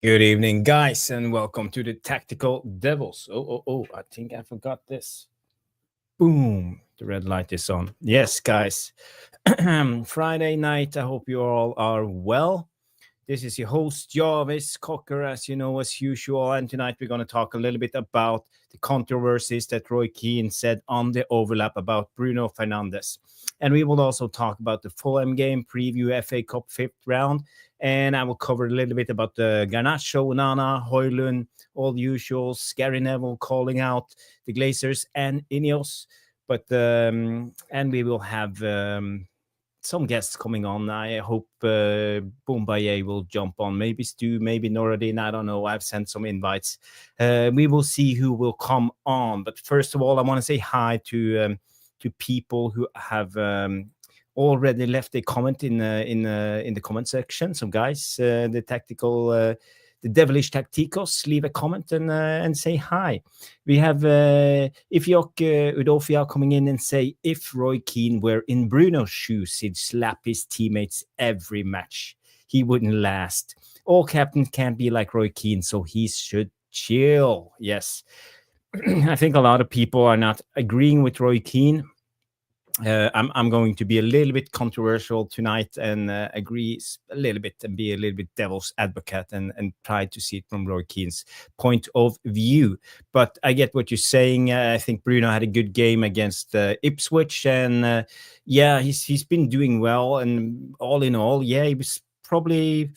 Good evening, guys, and welcome to the Tactical Devils. I think I forgot this. Boom, the red light is on. Yes, guys. Friday night, I hope you all are well. This is your host, Jarvis Cocker, as you know, as usual. And tonight we're going to talk a little bit about the controversies that Roy Keane said on the overlap about Bruno Fernandes. And we will also talk about the Fulham game, preview FA Cup 5th round. And I will cover a little bit about the Garnacho, Onana, Højlund, all the usuals, Gary Neville calling out the Glazers and Ineos. And we will have some guests coming on. I hope Bomàye will jump on. Maybe Stu, maybe Noradin. I don't know. I've sent some invites. We will see who will come on. But first of all, I want to say hi to people who have already left a comment in the comment section. So, guys, the Devilish Tacticos, leave a comment and say hi. We have Ifjok Udofia coming in and say, if Roy Keane were in Bruno's shoes, he'd slap his teammates every match. He wouldn't last. All captains can't be like Roy Keane, so he should chill. Yes. I think a lot of people are not agreeing with Roy Keane. I'm going to be a little bit controversial tonight and agree a little bit and be a little bit devil's advocate and try to see it from Roy Keane's point of view. But I get what you're saying. I think Bruno had a good game against Ipswich, and he's been doing well. And all in all, he was probably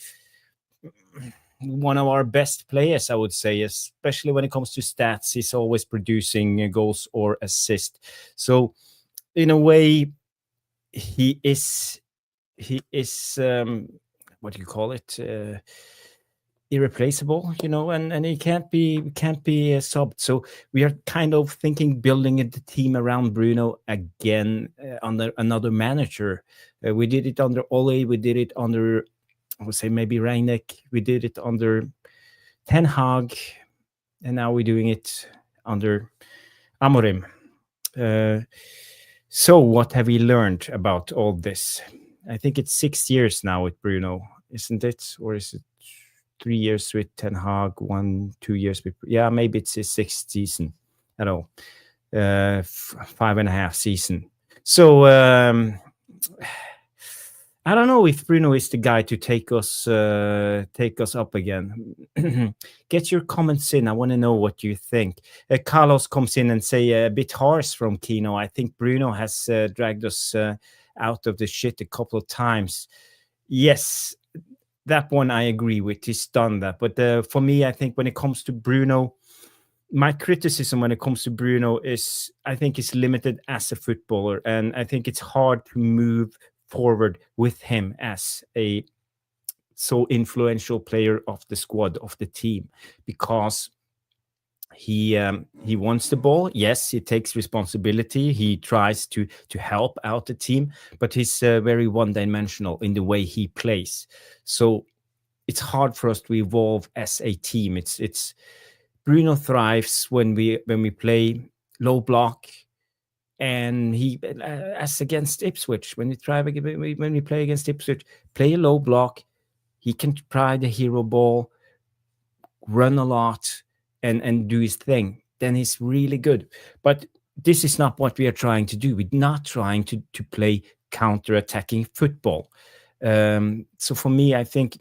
one of our best players, I would say, especially when it comes to stats. He's always producing goals or assists. So in a way, he is what do you call it? Irreplaceable, and he can't be subbed. So we are kind of thinking building the team around Bruno again under another manager. We did it under Woolley. We did it under, I would say, maybe Rangnick. We did it under Ten Hag, and now we're doing it under Amorim. So what have we learned about all this? I think it's 6 years now with Bruno, isn't it? Or is it 3 years with Ten Hag, 2 years with... Yeah, maybe it's his 6th season at all. 5.5 season. So I don't know if Bruno is the guy to take us up again. Get your comments in. I want to know what you think. Carlos comes in and say a bit harsh from Kino. I think Bruno has dragged us out of the shit a couple of times. Yes, that one I agree with. He's done that. But for me, I think when it comes to Bruno, my criticism when it comes to Bruno is I think he's limited as a footballer. And I think it's hard to move forward with him as a so influential player of the squad, of the team, because he wants the ball. Yes, he takes responsibility. He tries to help out the team, but he's very one-dimensional in the way he plays. So it's hard for us to evolve as a team. It's Bruno thrives when we play low block. And he, as against Ipswich, when we play against Ipswich, play a low block, he can try the hero ball, run a lot, and do his thing. Then he's really good. But this is not what we are trying to do. We're not trying to play counter-attacking football. So for me, I think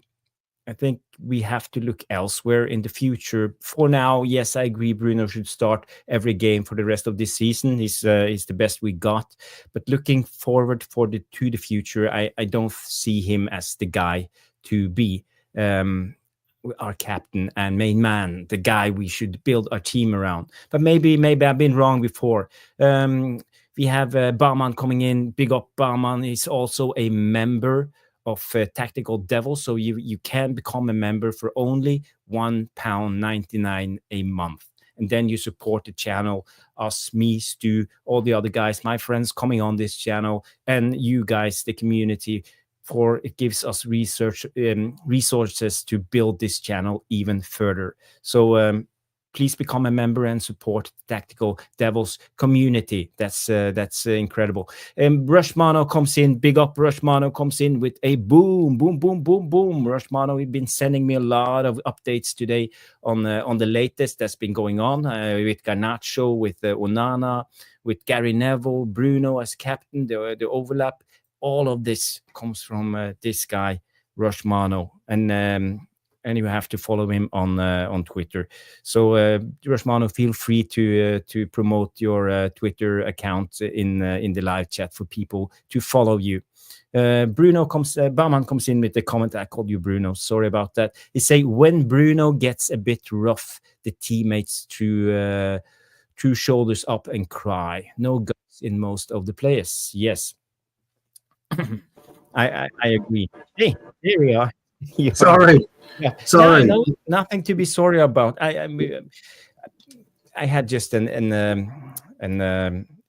we have to look elsewhere in the future. For now, yes, I agree. Bruno should start every game for the rest of this season. He's the best we got. But looking forward to the future, I don't see him as the guy to be our captain and main man, the guy we should build our team around. But maybe I've been wrong before. We have Barman coming in. Big up Barman. He's also a member of Tactical Devils, so you can become a member for only £1.99 a month, and then you support the channel, us, me, Stu, all the other guys, my friends coming on this channel, and you guys, the community. For it gives us resources to build this channel even further. So please become a member and support the Tactical Devils community. That's incredible. Rush Mano comes in. Big up, Rush Mano comes in with a boom, boom, boom, boom, boom. Rush Mano, you've been sending me a lot of updates today on the latest that's been going on with Garnacho, with Onana, with Gary Neville, Bruno as captain, the overlap. All of this comes from this guy, Rush Mano, and you have to follow him on Twitter. So Rush Mano, feel free to promote your Twitter account in the live chat for people to follow you. Bauman comes in with the comment. I called you Bruno. Sorry about that. He say, when Bruno gets a bit rough, the teammates threw shoulders up and cry. No guts in most of the players. Yes. I agree. Hey, here we are. Sorry. Yeah. Sorry. No, nothing to be sorry about. I had just an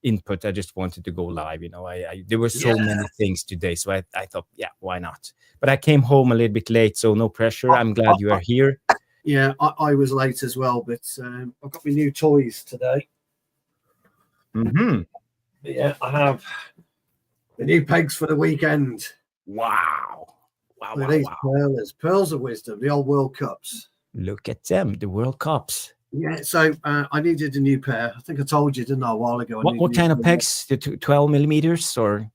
input. I just wanted to go live. There were so many things today, so I thought, yeah, why not? But I came home a little bit late, so no pressure. I'm glad you are here. Yeah, I was late as well, but I've got my new toys today. Mm-hmm. Yeah, I have the new pegs for the weekend. Wow. These pearls of wisdom, the old World Cups. Look at them, the World Cups. Yeah, so I needed a new pair. I think I told you, didn't I, a while ago? What kind of pegs? The 12 millimeters or?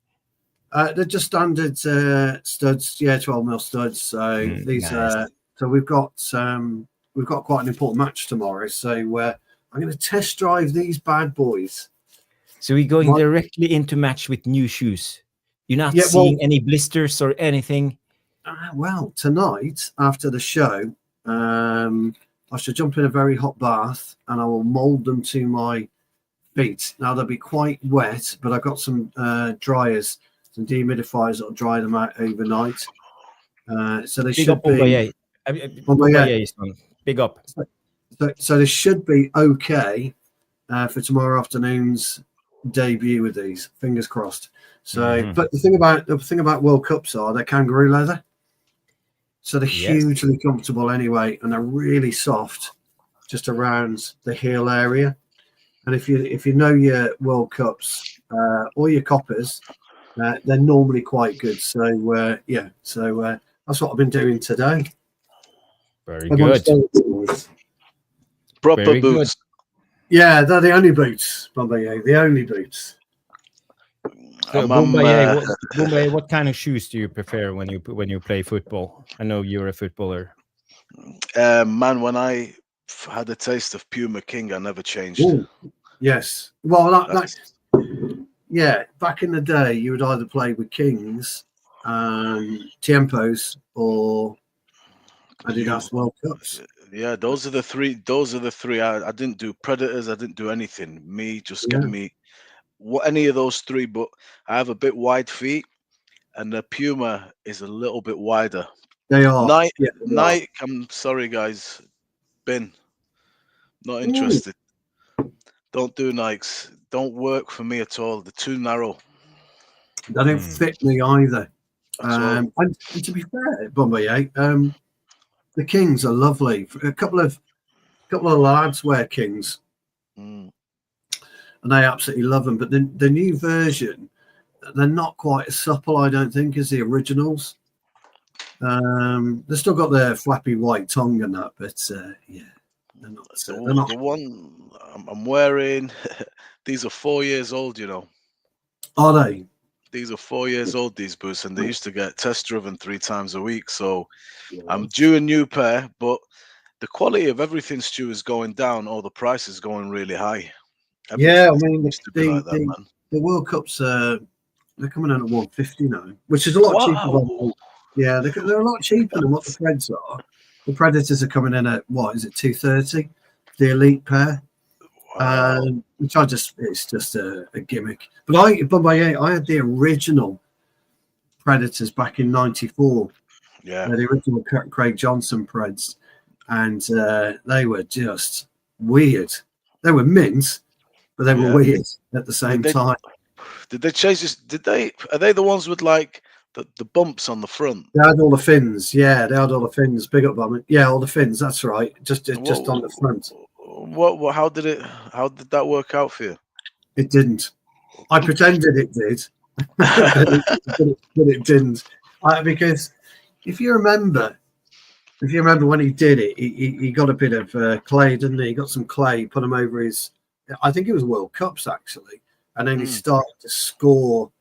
They're just standard studs. Yeah, 12mm studs. So these nice. So we've got quite an important match tomorrow. So I'm going to test drive these bad boys. So we're going directly into match with new shoes. You're not seeing any blisters or anything? Well, tonight, after the show, I should jump in a very hot bath and I will mould them to my feet. Now, they'll be quite wet, but I've got some dryers, some dehumidifiers that will dry them out overnight. So they should be... Bomàye, big up. So they should be okay for tomorrow afternoon's debut with these. Fingers crossed. So, but the thing about World Cups are they're kangaroo leather, so they're hugely comfortable anyway, and they're really soft, just around the heel area. And if you know your World Cups or your coppers, they're normally quite good. So that's what I've been doing today. Very good. Proper Very boots. Good. Yeah, they're the only boots, Bomàye, the only boots. So, Bomàye, what kind of shoes do you prefer when you play football? I know you're a footballer. Man, when I had a taste of Puma King, I never changed. Ooh, yes. Well, yeah, back in the day, you would either play with Kings, Tiempos, or Adidas World Cups. Yeah, those are the three. I didn't do Predators. I didn't do anything. Just get me any of those three. But I have a bit wide feet, and the Puma is a little bit wider. They are. Nike. I'm sorry, guys. Bin. Not interested. Don't do Nikes. Don't work for me at all. They're too narrow. They don't fit me either. And to be fair, Bomàye, the Kings are lovely. A couple of lads wear Kings, and they absolutely love them. But the new version, they're not quite as supple, I don't think, as the originals. They've still got their flappy white tongue and that, but they're not. The one I'm wearing, these are 4 years old, you know. Are they? These are 4 years old, these boots, and they used to get test driven 3 times a week. So I'm due a new pair, but the quality of everything, Stu, is going down, or the price is going really high. Yeah, I mean, the World Cups, they're coming in at 150 now, which is a lot cheaper. Yeah, they're a lot cheaper than what the Preds are. The Predators are coming in at, what is it, 230? The elite pair. Which it's just a gimmick. But Bomàye, I had the original Predators back in '94. Yeah, the original Craig Johnson Preds, and they were just weird. They were mint, but they were weird at the same time. Did they change this? Are they the ones with like the bumps on the front? They had all the fins. Yeah, they had all the fins. Big up, Bomber. Yeah, all the fins. That's right. Just on the front. What? How did that work out for you? It didn't. I pretended it did, but it didn't. Because if you remember when he did it, he got a bit of clay, didn't he? He got some clay, put him over his. I think it was World Cups actually, and then he started to score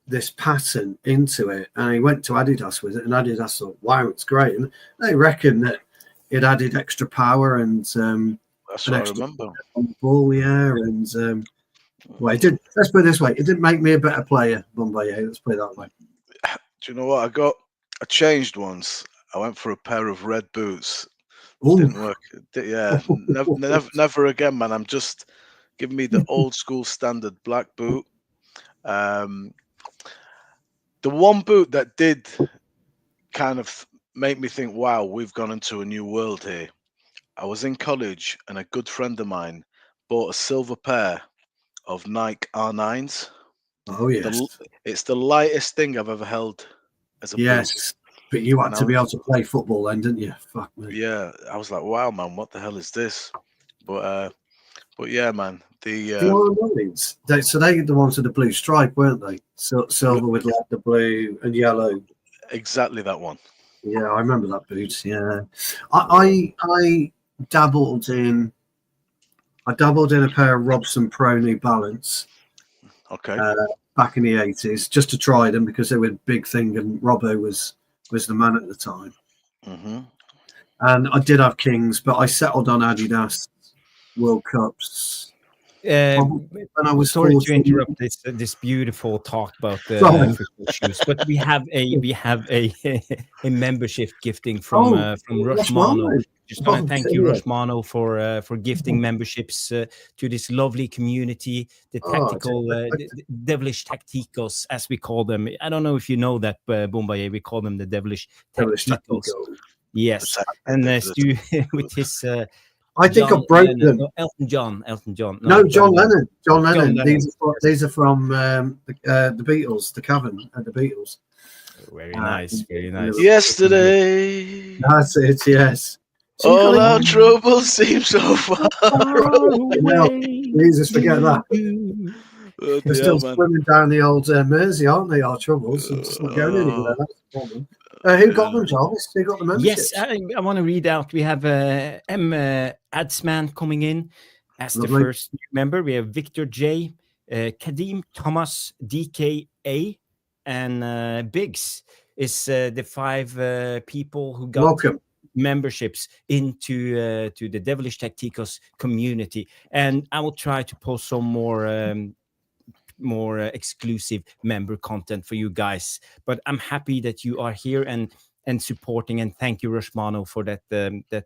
this pattern into it, and he went to Adidas with it, and Adidas thought, "Wow, it's great," and they reckon that it added extra power and That's what I remember on the ball, yeah, and well, it did. Let's put it this way: it didn't make me a better player, BomÀye. Let's put it that way. Do you know what I changed once? I went for a pair of red boots. Ooh. Didn't work. Yeah, never again, man. I'm just giving me the old school standard black boot. The one boot that did kind of make me think, wow, we've gone into a new world here. I was in college and a good friend of mine bought a silver pair of Nike R9s. Oh yes, it's the lightest thing I've ever held as a boot. Yes, but you had to be able to play football then, didn't you? Fuck me. Yeah, I was like, wow, man, what the hell is this? But yeah, man. Do you know what I mean? So they the ones with the blue stripe, weren't they? Silver with like the blue and yellow. Exactly that one. Yeah, I remember that boot. Yeah, I dabbled in a pair of Robson Pro New Balance. Okay. Back in the 80s, just to try them because they were a big thing, and Robbo was the man at the time. Mm-hmm. And I did have Kings, but I settled on Adidas World Cups. When I was sorry 14. to interrupt this beautiful talk about the football shoes, but we have a membership gifting from Rush Mano. Just want to thank you, Rush Mano, for gifting memberships to this lovely community, the tactical, the Devilish Tacticos, as we call them. I don't know if you know that, Bomàye, we call them the Devilish Tacticos. Yes, and Stu with his. I think I broke them. No, Elton John. No, John Lennon. John Lennon. These are from the Beatles, the Cavern at the Beatles. Very nice, very nice. Yesterday. That's it, yes. So all our troubles seem so far away. No, Jesus, forget that. They're still swimming down the old Mersey, aren't they, our troubles? It's not going anywhere, that's the problem. Who got them, Jarvis? Who got the memberships? Yes, I want to read out. We have Adsman coming in as the first member. We have Victor J, Kadim Thomas, DKA, and Biggs is the 5 people who got memberships into to the Devilish Tacticos community. And I will try to post some more exclusive member content for you guys, but I'm happy that you are here and supporting, and thank you, Rush Mano, for that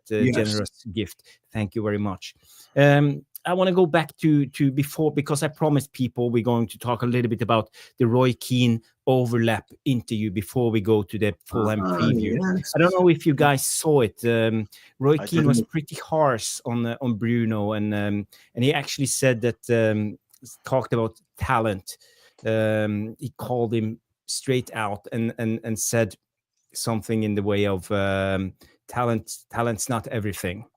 generous gift. Thank you very much. I want to go back to before, because I promised people we're going to talk a little bit about the Roy Keane overlap interview before we go to the Fulham preview. Yes. I don't know if you guys saw it. Roy Keane was pretty harsh on Bruno, and he actually said that talked about talent. He called him straight out and said something in the way of talent's not everything.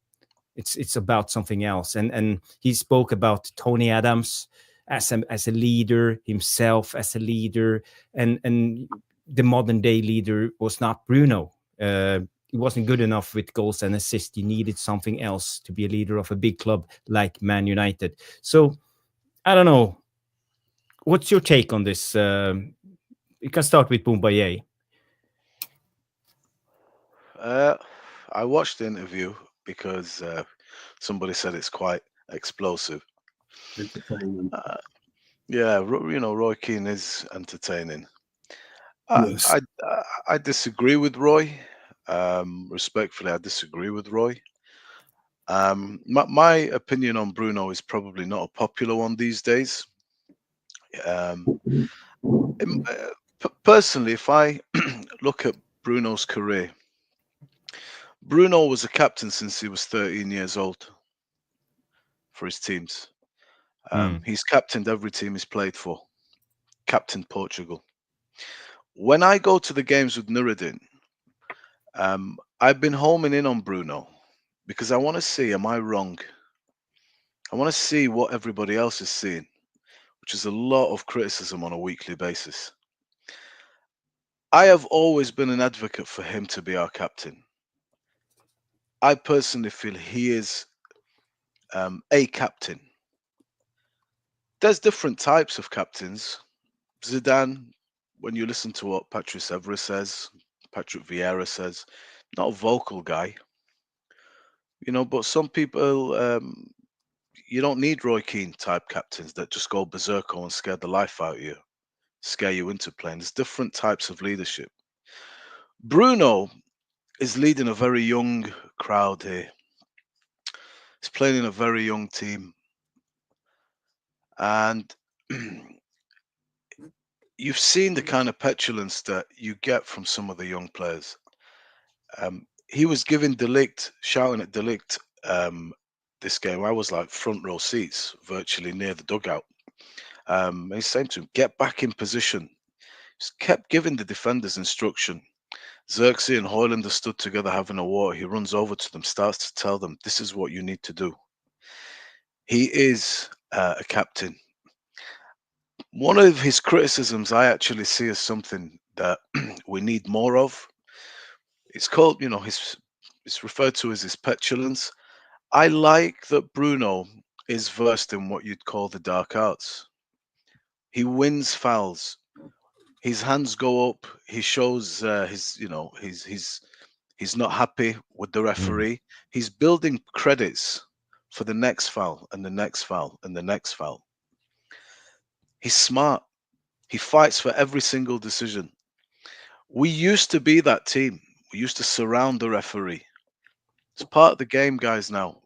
It's about something else. And he spoke about Tony Adams as a leader, himself as a leader, and the modern day leader was not Bruno. He wasn't good enough with goals and assists. He needed something else to be a leader of a big club like Man United. So I don't know. What's your take on this? You can start with Bomàye. I watched the interview because somebody said it's quite explosive. Yeah, Roy Keane is entertaining. Yes. I disagree with Roy. Respectfully, I disagree with Roy. My opinion on Bruno is probably not a popular one these days. Personally, if I look at Bruno's career, Bruno was a captain since he was 13 years old for his teams. He's captained every team he's played for, captained Portugal. When I go to the games with Nuruddin, I've been homing in on Bruno because I want to see, am I wrong? I want to see what everybody else is seeing, which is a lot of criticism on a weekly basis. I have always been an advocate for him to be our captain. I personally feel he is a captain. There's different types of captains. Zidane, when you listen to what Patrice Evra says, Patrick Vieira says, not a vocal guy, but some people, you don't need Roy Keane type captains that just go berserker and scare the life out of you, scare you into playing. There's different types of leadership. Bruno is leading a very young crowd here. He's playing in a very young team. And you've seen the kind of petulance that you get from some of the young players. He was giving Delict, shouting at Delict this game. I was like front row seats, virtually near the dugout. He's saying to him, get back in position. Just kept giving the defenders instruction. Xerxes and Højlund stood together having a water. He runs over to them, starts to tell them, this is what you need to do. He is a captain. One of his criticisms I actually see as something that we need more of. It's called, it's referred to as his petulance. I like that Bruno is versed in what you'd call the dark arts. He wins fouls. His hands go up. He shows he's not happy with the referee. He's building credits for the next foul and the next foul and the next foul. He's smart. He fights for every single decision. We used to be that team. We used to surround the referee. It's part of the game, guys, now.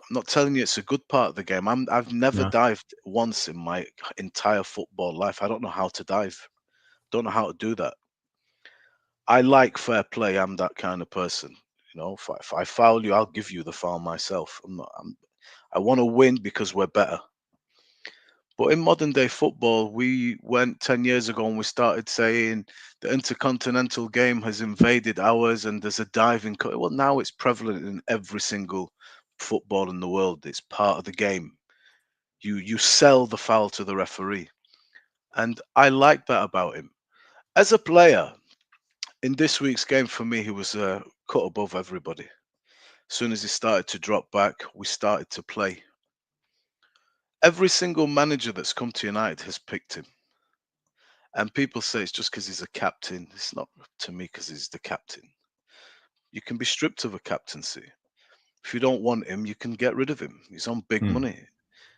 I'm not telling you it's a good part of the game. I've never dived once in my entire football life. I don't know how to dive. Don't know how to do that. I like fair play. I'm that kind of person. If I foul you, I'll give you the foul myself. I want to win because we're better. But in modern day football, we went 10 years ago and we started saying the intercontinental game has invaded ours and there's a diving. Well, now it's prevalent in every single football in the world. It's part of the game. You sell the foul to the referee. And I like that about him. As a player, in this week's game for me, he was cut above everybody. As soon as he started to drop back, we started to play. Every single manager that's come to United has picked him. And people say it's just because he's a captain. It's not to me because he's the captain. You can be stripped of a captaincy. If you don't want him, you can get rid of him. He's on big money.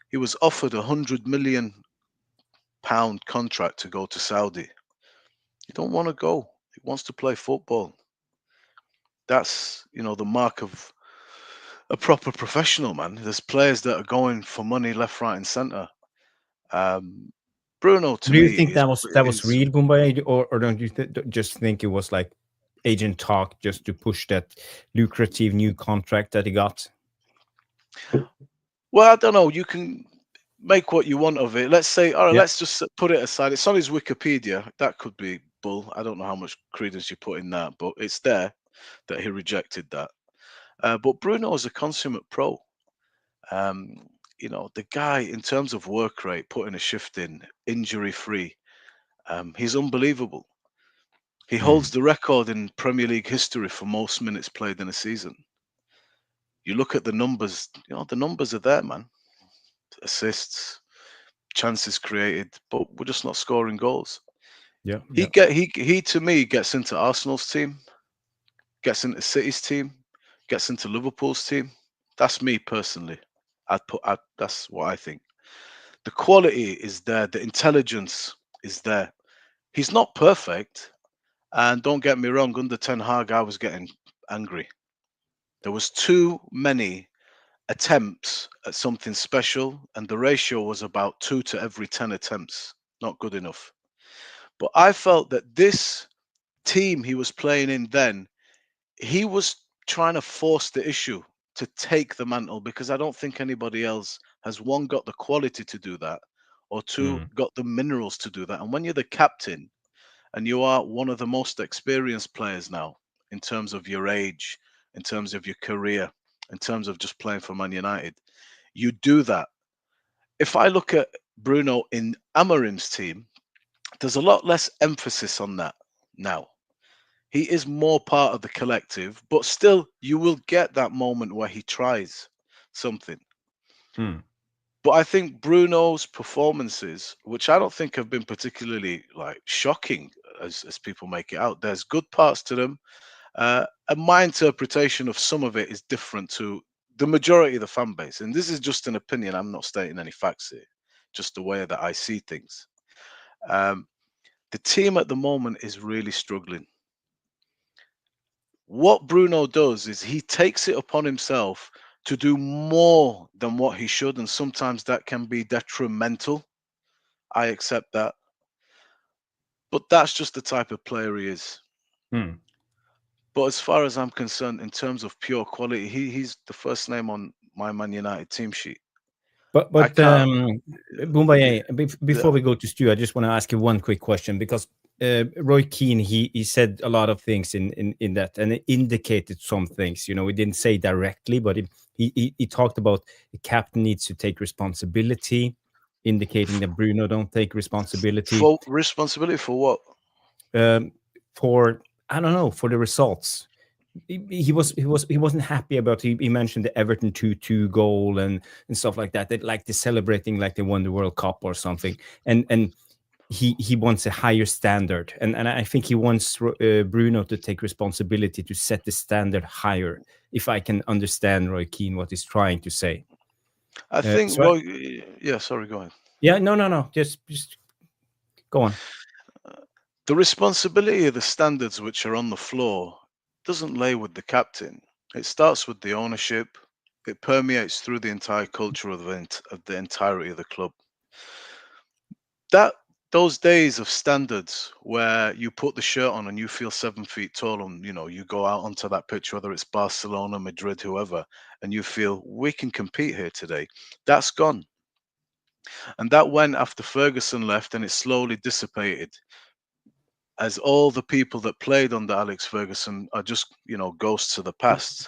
He was offered £100 million contract to go to Saudi. He don't want to go. He wants to play football. That's, the mark of a proper professional, man. There's players that are going for money left, right, and centre. Bruno, to me, do you think that was real, Bomàye, or don't you just think it was like agent talk just to push that lucrative new contract that he got? Well, I don't know. You can make what you want of it. Let's say, all right, let's just put it aside. It's on his Wikipedia. That could be bull. I don't know how much credence you put in that, but it's there that he rejected that. But Bruno is a consummate pro. The guy, in terms of work rate, putting a shift in, injury free, he's unbelievable. He holds the record in Premier League history for most minutes played in a season. You look at the numbers, the numbers are there, man. Assists, chances created, but we're just not scoring goals. He to me gets into Arsenal's team, gets into City's team, gets into Liverpool's team. That's me personally. That's what I think. The quality is there, the intelligence is there. He's not perfect, and don't get me wrong, under Ten Hag I was getting angry. There was too many attempts at something special, and the ratio was about 2 to every 10 attempts. Not good enough. But I felt that this team he was playing in then, he was trying to force the issue to take the mantle, because I don't think anybody else has, one, got the quality to do that, or two, got the minerals to do that. And when you're the captain and you are one of the most experienced players now in terms of your age, in terms of your career, in terms of just playing for Man United. You do that. If I look at Bruno in Amorim's team, there's a lot less emphasis on that now. He is more part of the collective, but still, you will get that moment where he tries something. But I think Bruno's performances, which I don't think have been particularly like shocking as people make it out, there's good parts to them. And my interpretation of some of it is different to the majority of the fan base. And this is just an opinion. I'm not stating any facts here, just the way that I see things. The team at the moment is really struggling. What Bruno does is he takes it upon himself to do more than what he should, and sometimes that can be detrimental. I accept that. But that's just the type of player he is. But as far as I'm concerned, in terms of pure quality, he's the first name on my Man United team sheet. But BomÀye, before we go to Stu, I just want to ask you one quick question, because Roy Keane, he said a lot of things in that, and it indicated some things. You know, he didn't say directly, but he talked about the captain needs to take responsibility, indicating that Bruno don't take responsibility. For responsibility for what? For, I don't know, for the results. He wasn't happy about. He mentioned the Everton 2-2 goal and stuff like that. That like they're celebrating like they won the World Cup or something. And he wants a higher standard. And I think he wants Bruno to take responsibility to set the standard higher. If I can understand Roy Keane what he's trying to say. I think Roy. Yeah, sorry, go on. Yeah, no. Just go on. The responsibility of the standards which are on the floor doesn't lay with the captain. It starts with the ownership. It permeates through the entire culture of the entirety of the club. Those days of standards where you put the shirt on and you feel 7 feet tall, and you go out onto that pitch, whether it's Barcelona, Madrid, whoever, and you feel we can compete here today, that's gone. And that went after Ferguson left, and it slowly dissipated, as all the people that played under Alex Ferguson are just, ghosts of the past.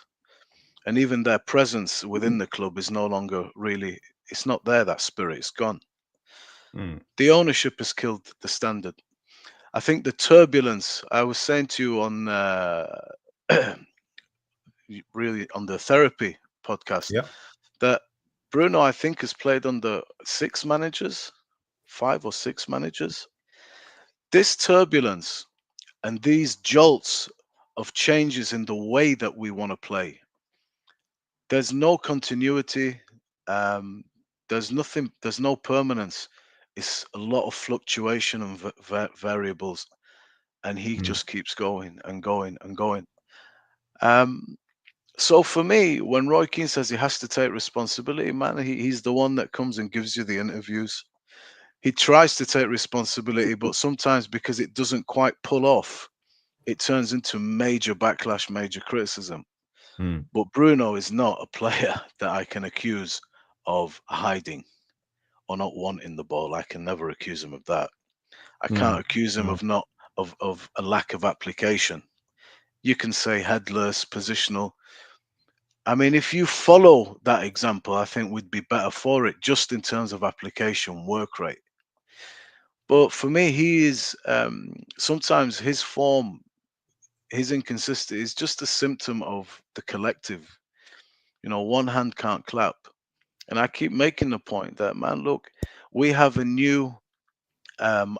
And even their presence within the club is no longer really, it's not there, that spirit, it's gone. The ownership has killed the standard. I think the turbulence, I was saying to you on really on the therapy podcast, that Bruno, I think, has played under 5 or 6 managers. This turbulence and these jolts of changes in the way that we want to play, there's no continuity. There's nothing. There's no permanence. It's a lot of fluctuation and variables, and he just keeps going and going and going. So for me, when Roy Keane says he has to take responsibility, man, he's the one that comes and gives you the interviews. He tries to take responsibility, but sometimes because it doesn't quite pull off, it turns into major backlash, major criticism. But Bruno is not a player that I can accuse of hiding or not wanting the ball. I can never accuse him of that. I can't accuse him of a lack of application. You can say headless, positional. I mean, if you follow that example, I think we'd be better for it, just in terms of application, work rate. But for me, he is sometimes his form, his inconsistency is just a symptom of the collective. One hand can't clap. And I keep making the point that, man, look, we have a new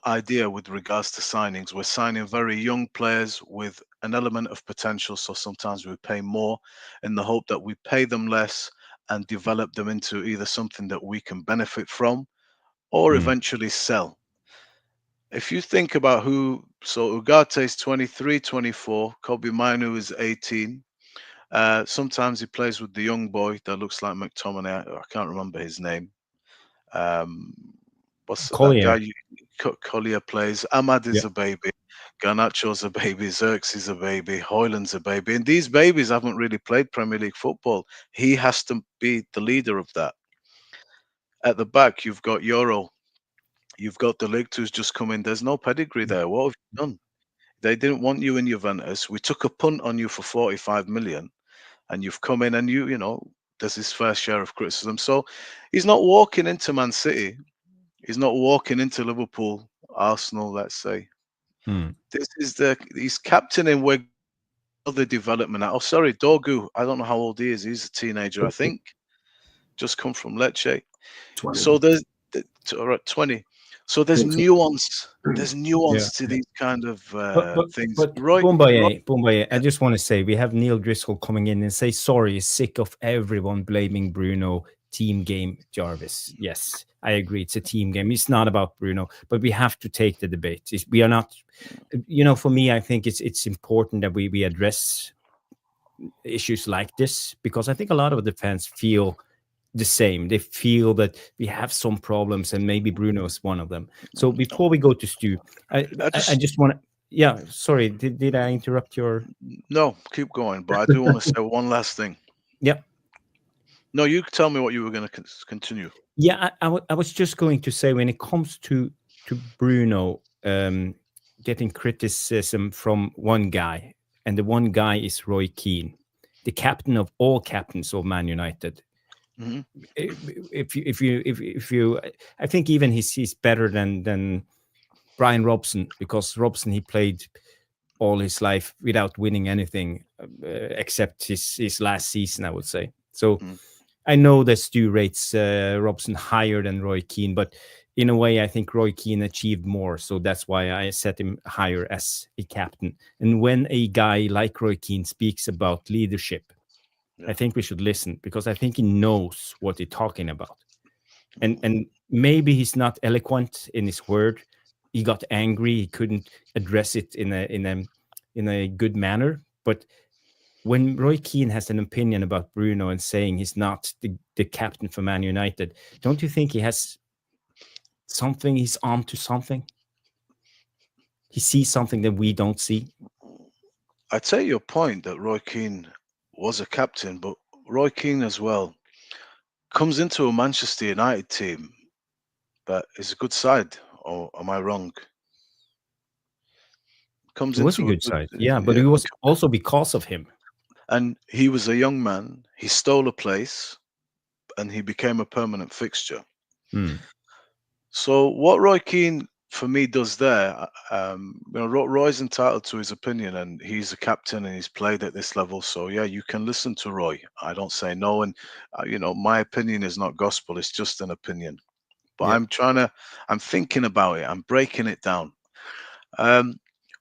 idea with regards to signings. We're signing very young players with an element of potential. So sometimes we pay more in the hope that we pay them less and develop them into either something that we can benefit from or eventually sell. If you think about so Ugarte is 23, 24, Kobe Manu is 18. Sometimes he plays with the young boy that looks like McTominay. I can't remember his name. What's Collier. that guy? Collier plays. Ahmad is a baby. Garnacho's a baby. Xerxes a baby. Højlund's a baby. And these babies haven't really played Premier League football. He has to be the leader of that. At the back, you've got Euro. You've got De Ligt, who's just come in. There's no pedigree there. What have you done? They didn't want you in Juventus. We took a punt on you for 45 million. and you've come in and you know, there's his fair share of criticism. So he's not walking into Man City. He's not walking into Liverpool, Arsenal, let's say. This is he's captaining where other development. Oh, sorry, Dorgu. I don't know how old he is. He's a teenager, I think. Just come from Lecce. 20. So there's 20. So there's nuance. There's nuance to these kind of things. But Roy, BomÀye, I just want to say we have Neil Driscoll coming in and say sorry, he's sick of everyone blaming Bruno. Team game, Jarvis. Yes, I agree. It's a team game. It's not about Bruno, but we have to take the debate. We are not, you know, for me, I think it's important that we address issues like this, because I think a lot of the fans feel the same. They feel that we have some problems, and maybe Bruno is one of them. So before we go to Stu, I just want to. Yeah, sorry, did I interrupt your? No, keep going. But I do want to say one last thing. Yep. No, you tell me what you were going to continue. Yeah, I was just going to say, when it comes to Bruno getting criticism from one guy, and the one guy is Roy Keane, the captain of all captains of Man United. Mm-hmm. If you, I think even he's better than Brian Robson, because Robson, he played all his life without winning anything except his last season, I would say. So I know that Stu rates Robson higher than Roy Keane, but in a way, I think Roy Keane achieved more. So that's why I set him higher as a captain. And when a guy like Roy Keane speaks about leadership, I think we should listen, because I think he knows what he's talking about. And maybe he's not eloquent in his word. He got angry. He couldn't address it in a good manner. But when Roy Keane has an opinion about Bruno and saying he's not the captain for Man United, don't you think he has something? He's on to something. He sees something that we don't see. I take your point that Roy Keane was a captain, but Roy Keane as well comes into a Manchester United team that is a good side, or am I wrong? It was a good side, yeah, but it was also because of him. And he was a young man. He stole a place, and he became a permanent fixture. So what Roy Keane, for me, does there, you know, Roy's entitled to his opinion, and he's a captain, and he's played at this level. So yeah, you can listen to Roy. I don't say no, and you know, my opinion is not gospel; it's just an opinion. But I'm thinking about it. I'm breaking it down.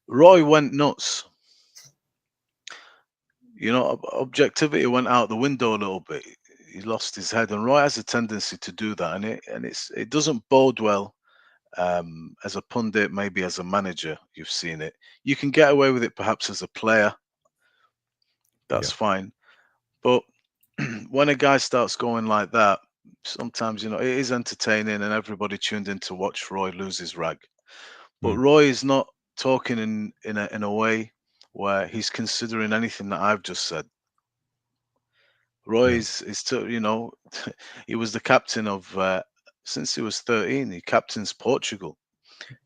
Roy went nuts. You know, objectivity went out the window a little bit. He lost his head, and Roy has a tendency to do that, and it doesn't bode well. As a pundit, maybe as a manager, you've seen it. You can get away with it perhaps as a player. That's fine. But when a guy starts going like that, sometimes, you know, it is entertaining, and everybody tuned in to watch Roy lose his rag. But Roy is not talking in a way where he's considering anything that I've just said. Roy is you know, he was the captain of since he was 13. He captains Portugal,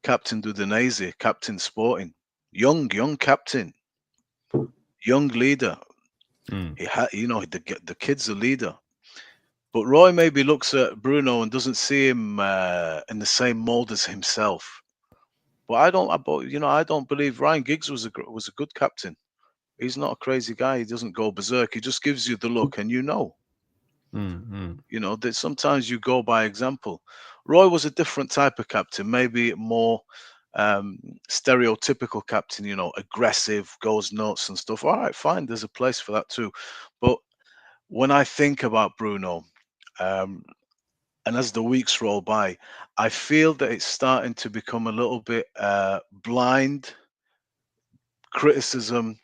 captain Udinese, captain Sporting, young captain, young leader. He had, you know, the kid's a leader. But Roy maybe looks at Bruno and doesn't see him in the same mold as himself. But I don't believe Ryan Giggs was a good captain. He's not a crazy guy. He doesn't go berserk. He just gives you the look, and you know. You know, that sometimes you go by example. Roy was a different type of captain, maybe more stereotypical captain, you know, aggressive, goes nuts and stuff. All right, fine. There's a place for that too. But when I think about Bruno, and as the weeks roll by, I feel that it's starting to become a little bit blind criticism,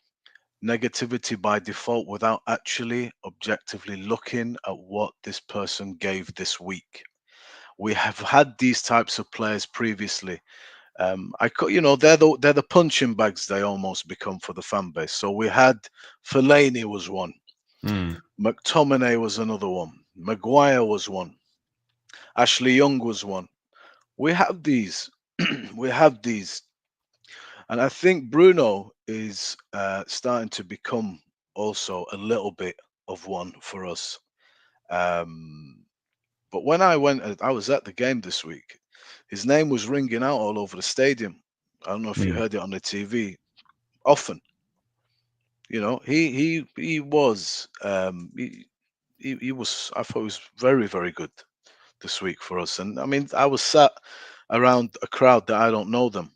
negativity by default, without actually objectively looking at what this person gave this week. We have had these types of players previously. You know, they're the punching bags they almost become for the fan base. So we had Fellaini was one, McTominay was another one, Maguire was one, Ashley Young was one. We have these, we have these, and I think Bruno is starting to become also a little bit of one for us. But when I was at the game this week, his name was ringing out all over the stadium. I don't know if you heard it on the TV. Often, you know, he was he was, I thought he was very, very good this week for us. And I mean, I was sat around a crowd that I don't know them.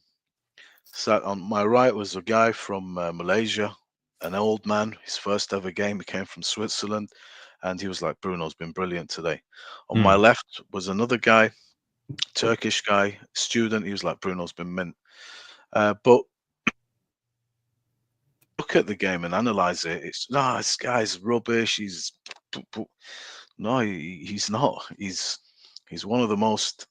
Sat on my right was a guy from Malaysia, an old man, his first ever game. He came from Switzerland, and he was like, Bruno's been brilliant today. On my left was another guy, Turkish guy, student. He was like, Bruno's been mint. But look at the game and analyze it. It's this guy's rubbish. He's not. He's one of the most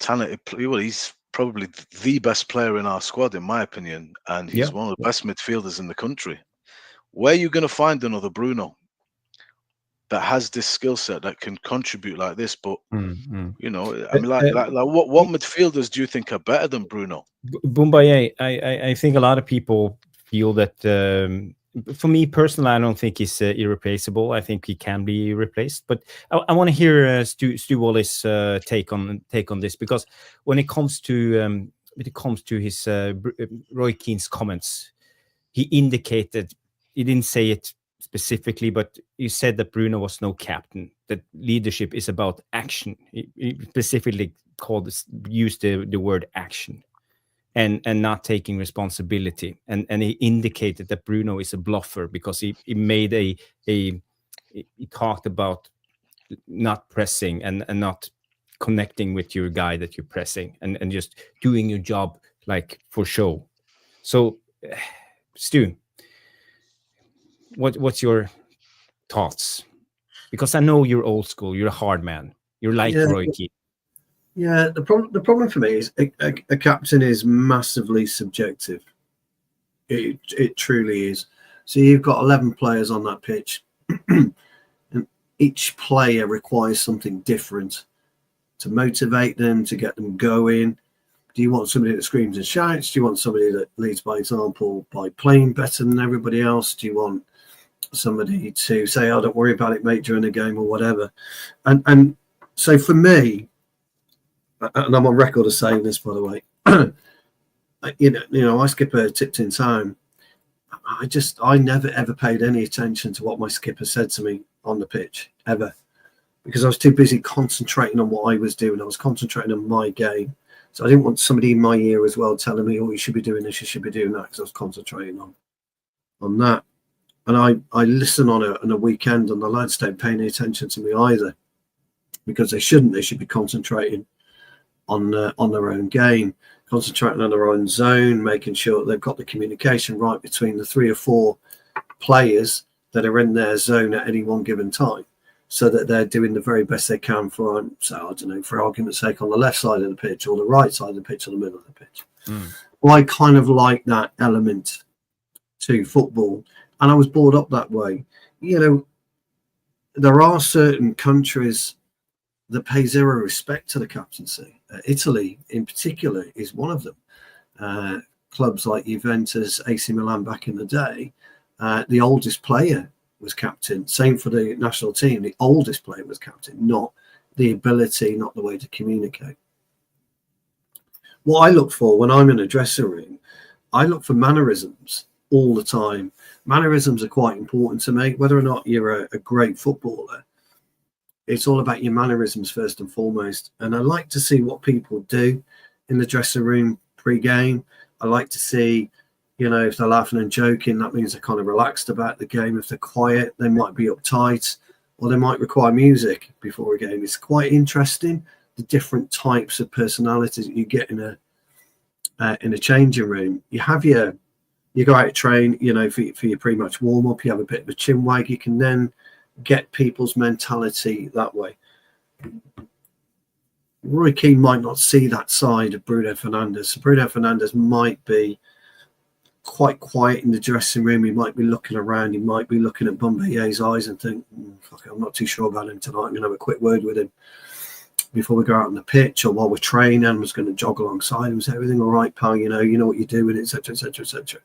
talented. Well, he's probably the best player in our squad, in my opinion, and he's one of the best midfielders in the country. Where are you going to find another Bruno that has this skill set that can contribute like this? But you know, I mean, like what midfielders do you think are better than Bruno? BomÀye, I think a lot of people feel that. For me personally, I don't think he's irreplaceable. I think he can be replaced, but I want to hear Stu Woolley's take on this, because when it comes to his Roy Keane's comments, he indicated, he didn't say it specifically, but he said that Bruno was no captain. That leadership is about action. He specifically used the word action. And not taking responsibility, and he indicated that Bruno is a bluffer because he made he talked about not pressing and not connecting with your guy that you're pressing, and just doing your job like for show. So, Stu, what's your thoughts? Because I know you're old school, you're a hard man, you're like Roy Keane. Yeah, the problem for me is a captain is massively subjective. It truly is. So you've got 11 players on that pitch, and each player requires something different to motivate them, to get them going. Do you want somebody that screams and shouts? Do you want somebody that leads by example by playing better than everybody else? Do you want somebody to say, "Oh, don't worry about it, mate," during the game or whatever? And so for me, and I'm on record of saying this, by the way, you know, my skipper tipped in time. I never ever paid any attention to what my skipper said to me on the pitch ever, because I was too busy concentrating on what I was doing. I was concentrating on my game, so I didn't want somebody in my ear as well telling me, "Oh, you should be doing this, you should be doing that," because I was concentrating on that. And I listen on a weekend, and the lads don't pay any attention to me either, because they shouldn't. They should be concentrating on their own game, concentrating on their own zone, making sure they've got the communication right between the 3 or 4 players that are in their zone at any one given time, so that they're doing the very best they can for, so I don't know, for argument's sake, on the left side of the pitch or the right side of the pitch or the middle of the pitch. Well, I kind of like that element to football, and I was brought up that way. You know, there are certain countries that pay zero respect to the captaincy. Italy, in particular, is one of them. Clubs like Juventus, AC Milan back in the day, the oldest player was captain. Same for the national team. The oldest player was captain, not the ability, not the way to communicate. What I look for when I'm in a dressing room, I look for mannerisms all the time. Mannerisms are quite important to me. Whether or not you're a great footballer, it's all about your mannerisms first and foremost. And I like to see what people do in the dressing room pre-game. I like to see, you know, if they're laughing and joking, that means they're kind of relaxed about the game. If they're quiet, they might be uptight, or they might require music before a game. It's quite interesting, the different types of personalities that you get in a changing room. You go out train, you know, for your pre-match warm-up, you have a bit of a chin wag. You can then get people's mentality that way. Roy Keane might not see that side of Bruno Fernandes. Bruno Fernandes might be quite quiet in the dressing room. He might be looking around. He might be looking at Bomàye's eyes and think, fuck it, I'm not too sure about him tonight. I'm going to have a quick word with him before we go out on the pitch, or while we're training. I'm just going to jog alongside him. Is everything all right, pal? You know what you're doing, etc., etc., etc.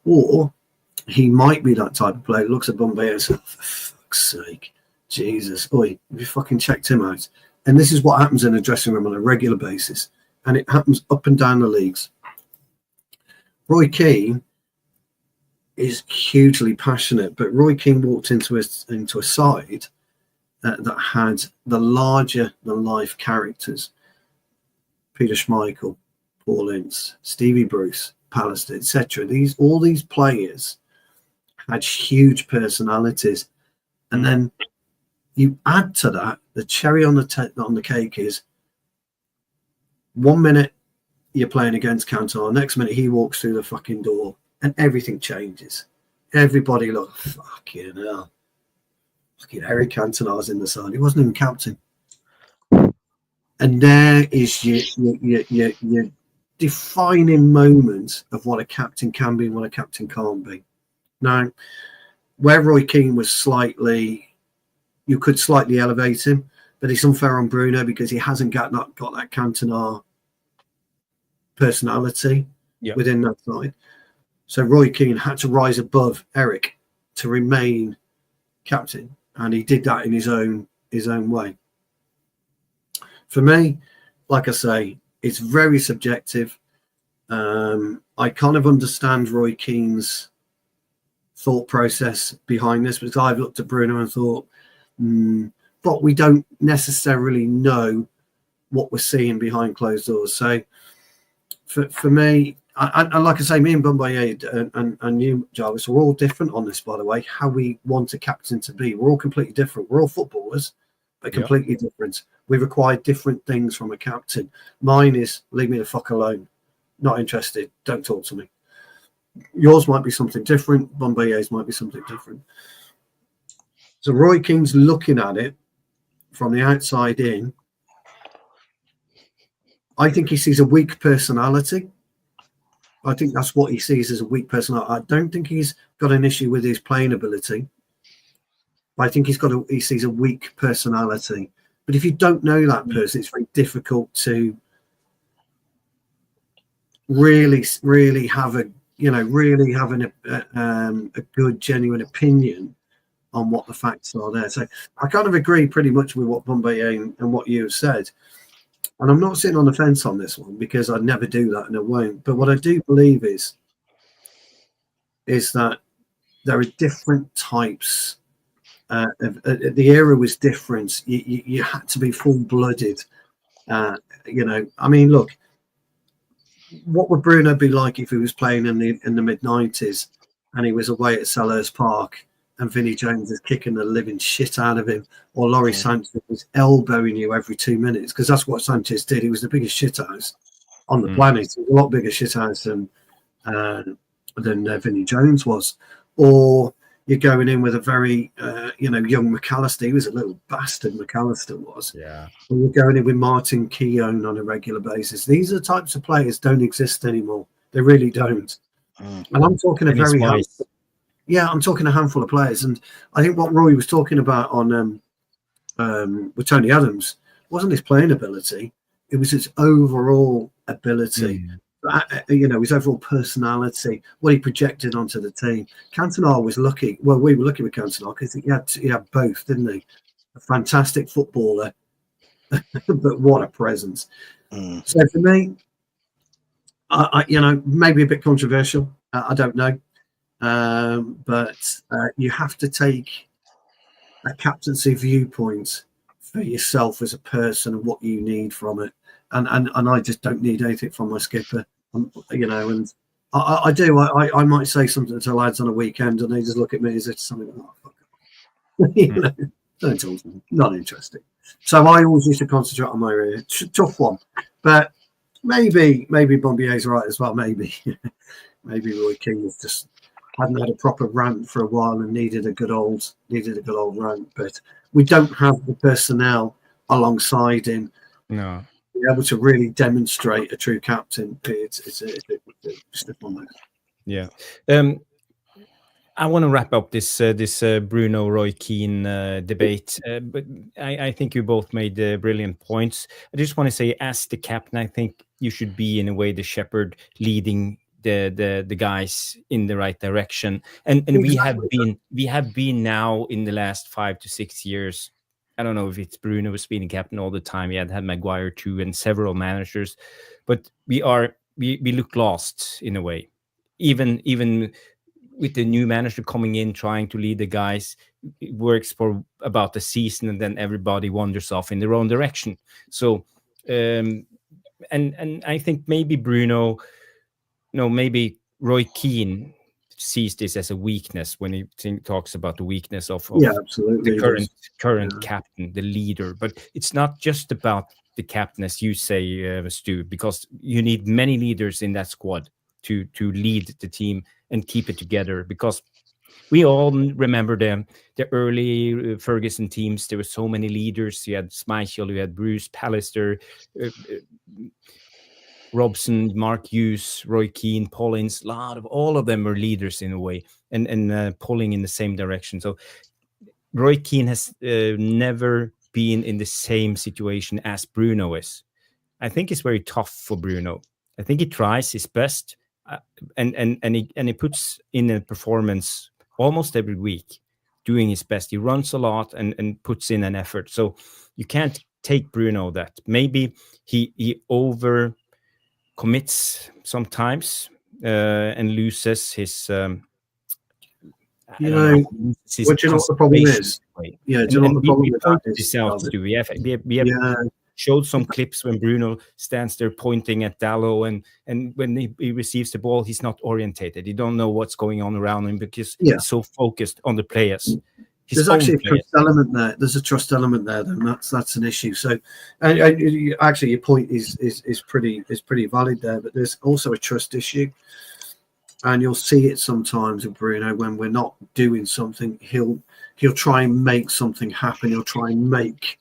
Or he might be that type of player. Looks at Bomàye and says, fuck's sake. Jesus. Oi, have you fucking checked him out? And this is what happens in a dressing room on a regular basis. And it happens up and down the leagues. Roy Keane is hugely passionate, but Roy Keane walked into a side that had the larger than life characters. Peter Schmeichel, Paul Ince, Stevie Bruce, Pallister, etc. All these players had huge personalities. And then you add to that, the cherry on the cake is 1 minute you're playing against Cantona, next minute he walks through the fucking door and everything changes. Everybody looks, fucking hell. Fucking Eric Cantona's in the side. He wasn't even captain. And there is your defining moment of what a captain can be and what a captain can't be. Now, where Roy Keane was you could slightly elevate him, but it's unfair on Bruno because he hasn't got that Cantona personality within that side. So Roy Keane had to rise above Eric to remain captain, and he did that in his own way. For me, like I say, it's very subjective. I kind of understand Roy Keane's thought process behind this, because I've looked at Bruno and thought, but we don't necessarily know what we're seeing behind closed doors. So for me, and like I say, me and BomÀye and you, Jarvis, we're all different on this, by the way, how we want a captain to be. We're all completely different. We're all footballers, but completely different. We require different things from a captain. Mine is leave me the fuck alone. Not interested. Don't talk to me. Yours might be something different. Bomàye's might be something different. So Roy Keane's looking at it from the outside in. I think he sees a weak personality. I think that's what he sees as a weak personality. I don't think he's got an issue with his playing ability. I think he sees a weak personality. But if you don't know that person, it's very difficult to really have a good, genuine opinion on what the facts are there. So I kind of agree pretty much with what Bomàye and what you have said. And I'm not sitting on the fence on this one because I'd never do that and I won't. But what I do believe is that there are different types. The era was different. You had to be full-blooded. I mean, look, what would Bruno be like if he was playing in the mid-90s and he was away at Selhurst Park and Vinnie Jones is kicking the living shit out of him, or Laurie Sanchez was elbowing you every 2 minutes, because that's what Sanchez did. He was the biggest shithouse on the planet. He was a lot bigger shithouse than Vinnie Jones was. Or you're going in with a very, young McAllister. He was a little bastard, McAllister was. Yeah. Or you're going in with Martin Keown on a regular basis. These are types of players don't exist anymore. They really don't. And I'm talking I'm talking a handful of players. And I think what Roy was talking about on with Tony Adams wasn't his playing ability. It was his overall ability. His overall personality, what he projected onto the team. Cantona was lucky. Well, we were lucky with Cantona because he had both, didn't he? A fantastic footballer, but what a presence. So for me, maybe a bit controversial. I don't know. But you have to take a captaincy viewpoint for yourself as a person and what you need from it. And I just don't need anything from my skipper, and I do. I might say something to lads on a weekend, and they just look at me as if something. Oh, fuck off. Don't talk to me. Not interested. So I always used to concentrate on my area. Tough one, but maybe Bomàye's right as well. Maybe Roy Keane was just hadn't had a proper rant for a while and needed a good old rant. But we don't have the personnel alongside him. No. Be able to really demonstrate a true captain. It's just one of those. Yeah. I want to wrap up this Bruno Roy Keane debate, but I think you both made brilliant points. I just want to say, as the captain, I think you should be in a way the shepherd leading the guys in the right direction. And Exactly. we have been now in the last 5 to 6 years. I don't know if it's Bruno was being captain all the time. He had Maguire too, and several managers, but we look lost in a way. Even with the new manager coming in, trying to lead the guys, it works for about a season, and then everybody wanders off in their own direction. So, and I think maybe Bruno, maybe Roy Keane sees this as a weakness when he talks about the weakness of Yeah, absolutely. the current captain, the leader. But it's not just about the captain, as you say, Stu, because you need many leaders in that squad to lead the team and keep it together. Because we all remember the early Ferguson teams. There were so many leaders. You had Schmeichel, you had Bruce, Pallister, Robson, Mark Hughes, Roy Keane, Paulins. All of them were leaders in a way, and pulling in the same direction. So Roy Keane has never been in the same situation as Bruno is. I think it's very tough for Bruno. I think he tries his best, and he puts in a performance almost every week, doing his best. He runs a lot and puts in an effort. So you can't take Bruno that. Maybe he over commits sometimes and loses his. What do you know what the problem is? Yeah, do you know what the problem with that is? We have showed some clips when Bruno stands there pointing at Dalot, and when he receives the ball, he's not orientated. You don't know what's going on around him because he's so focused on the players. There's actually a trust element there. There's a trust element there, then that's an issue. So, and actually, your point is pretty valid there. But there's also a trust issue, and you'll see it sometimes with Bruno when we're not doing something. He'll try and make something happen. He'll try and make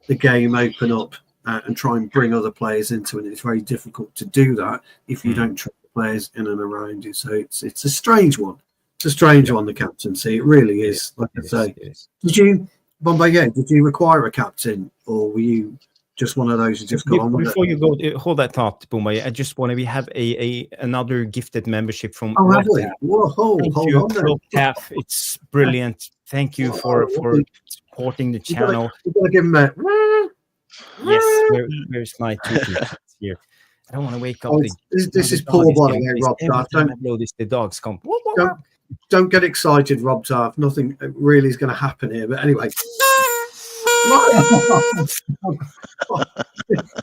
the game open up and try and bring other players into it. It's very difficult to do that if you don't trust the players in and around you. So it's a strange one. It's a strange one, the captaincy. It really is. Like I say, did you, BomÀye, did you require a captain, or were you just one of those who just got on with it? Before you go, hold that thought, Bomàye. I just want to. We have another gifted membership from RobTaff. Whoa, thank you, RobTaff. It's brilliant. Thank you for supporting the channel. You've got to give him a. Yes, where's my tutu here? I don't want to wake up. This is poor by RobTaff. The dogs come. Don't get excited, RobTaff. Nothing really is going to happen here. But anyway,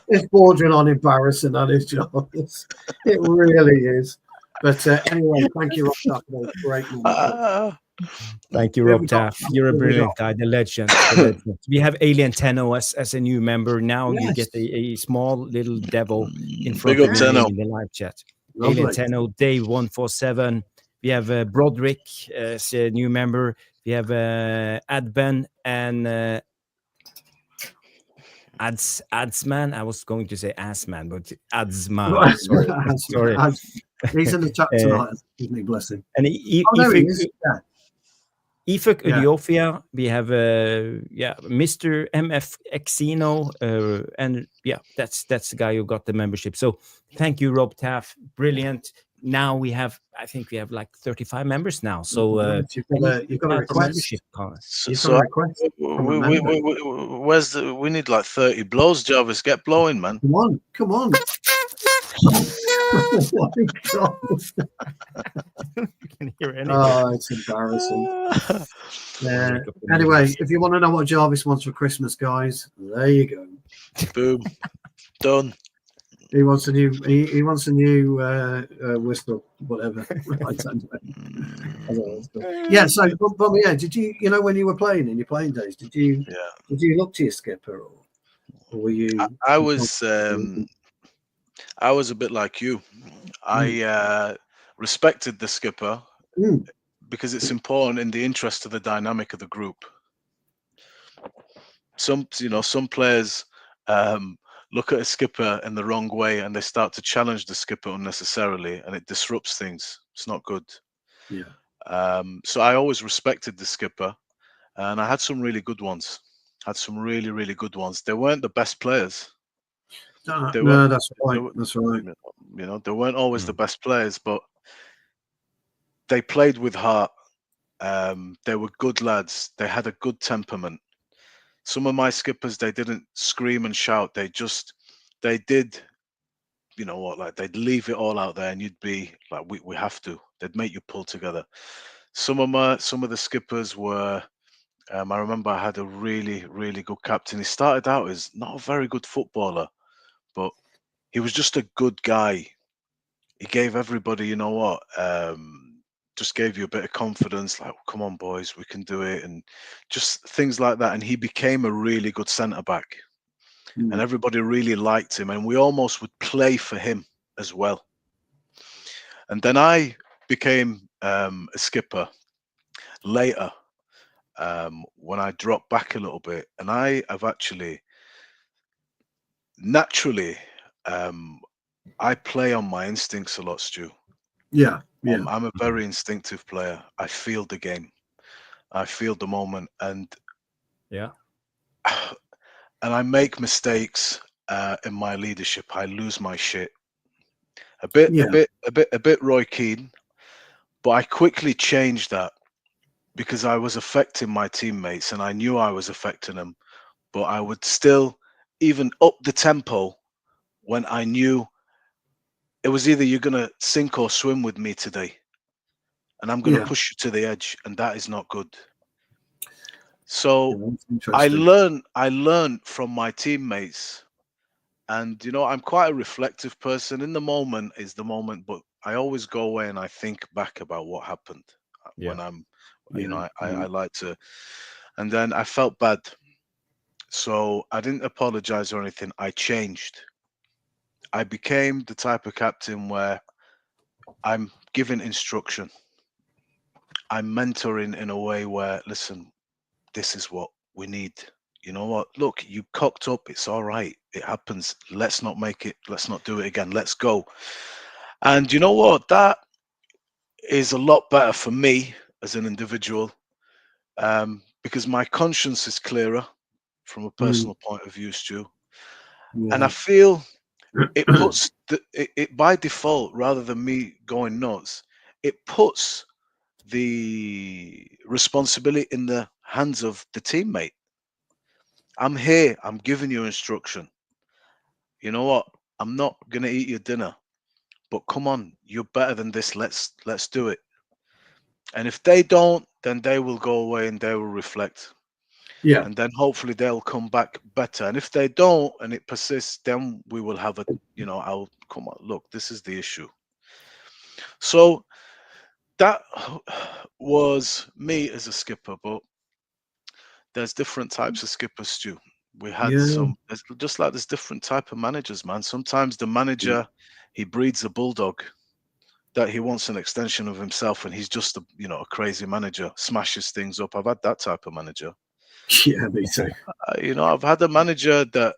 it's bordering on embarrassing, that is, Jarvis. It really is. But anyway, thank you, RobTaff. Great. Thank you, RobTaff. You're a brilliant guy, the legend. We have Alien Tenno as a new member. Now you get a small little devil in front of you in the live chat. Lovely. Alien Tenno, day 147. We have Broderick as a new member. We have Adben and Adsman. I was going to say Assman, but Adsman. Sorry. He's in the chat tonight, isn't he? Bless him. And Ifuk Udiofia, we have Mr. MF Exino, and that's the guy who got the membership. So thank you, RobTaff. Brilliant. Now I think we have like 35 members now. So you've got a request. We need like 30 blows, Jarvis. Get blowing, man. Come on. Oh my God. Can hear anything. Oh, it's embarrassing. Anyway, if you want to know what Jarvis wants for Christmas, guys, there you go. Boom. Done. He wants a new. He wants a new whistle, whatever. Yeah. So, but did you? You know, when you were playing in your playing days, did you look to your skipper, or were you? I was a bit like you. I respected the skipper because it's important in the interest of the dynamic of the group. Some players look at a skipper in the wrong way and they start to challenge the skipper unnecessarily, and it disrupts things. It's not good. Yeah. So I always respected the skipper, and I had some really good ones. Had some really, really good ones. They weren't the best players, They were, No, that's they right. were, That's right. you know, they weren't always the Mm. best players, but they played with heart. They were good lads. They had a good temperament. Some of my skippers, they didn't scream and shout. They did, you know what, like they'd leave it all out there, and you'd be like, we have to. They'd make you pull together. Some of the skippers were. I remember I had a really, really good captain. He started out as not a very good footballer, but he was just a good guy. He gave everybody, you know what, just gave you a bit of confidence, like, come on, boys, we can do it, and just things like that. And he became a really good centre back, and Mm. everybody really liked him, and we almost would play for him as well. And then I became a skipper later, when I dropped back a little bit, and I have actually naturally, um, I play on my instincts a lot, Stu. Yeah, yeah, I'm a very instinctive player. I feel the game. I feel the moment, and Yeah. I make mistakes in my leadership. I lose my shit. yeah, A bit Roy Keane, but I quickly changed that because I was affecting my teammates, and I knew I was affecting them. But I would still even up the tempo when I knew it was either you're gonna sink or swim with me today, and I'm gonna yeah. push you to the edge, and that is not good. Yeah, So that's interesting. I learned from my teammates, and you know, I'm quite a reflective person. In the moment is the moment, but I always go away and I think back about what happened Yeah. when I'm, you know, Yeah, yeah, I like to, and then I felt bad, so I didn't apologize or anything. I changed. I became the type of captain where I'm giving instruction. I'm mentoring in a way where, listen, this is what we need. You know what? Look, you cocked up. It's all right. It happens. Let's not make it. Let's not do it again. Let's go. And you know what? That is a lot better for me as an individual, because my conscience is clearer from a mm, personal point of view, Stu. And I yeah, feel it puts it by default, rather than me going nuts, it puts the responsibility in the hands of the teammate. I'm here. I'm giving you instruction. You know what? I'm not gonna eat your dinner, but come on, you're better than this. Let's do it. And if they don't, then they will go away and they will reflect, yeah, and then hopefully they'll come back better. And if they don't, and it persists, then we will have a, you know, I'll come on. Look, this is the issue. So that was me as a skipper, but there's different types of skippers, Stu. We had yeah, some, just like there's different type of managers, man. Sometimes the manager, he breeds a bulldog that he wants an extension of himself, and he's just a, you know, a crazy manager, smashes things up. I've had that type of manager. yeah. Me too. You know, I've had a manager that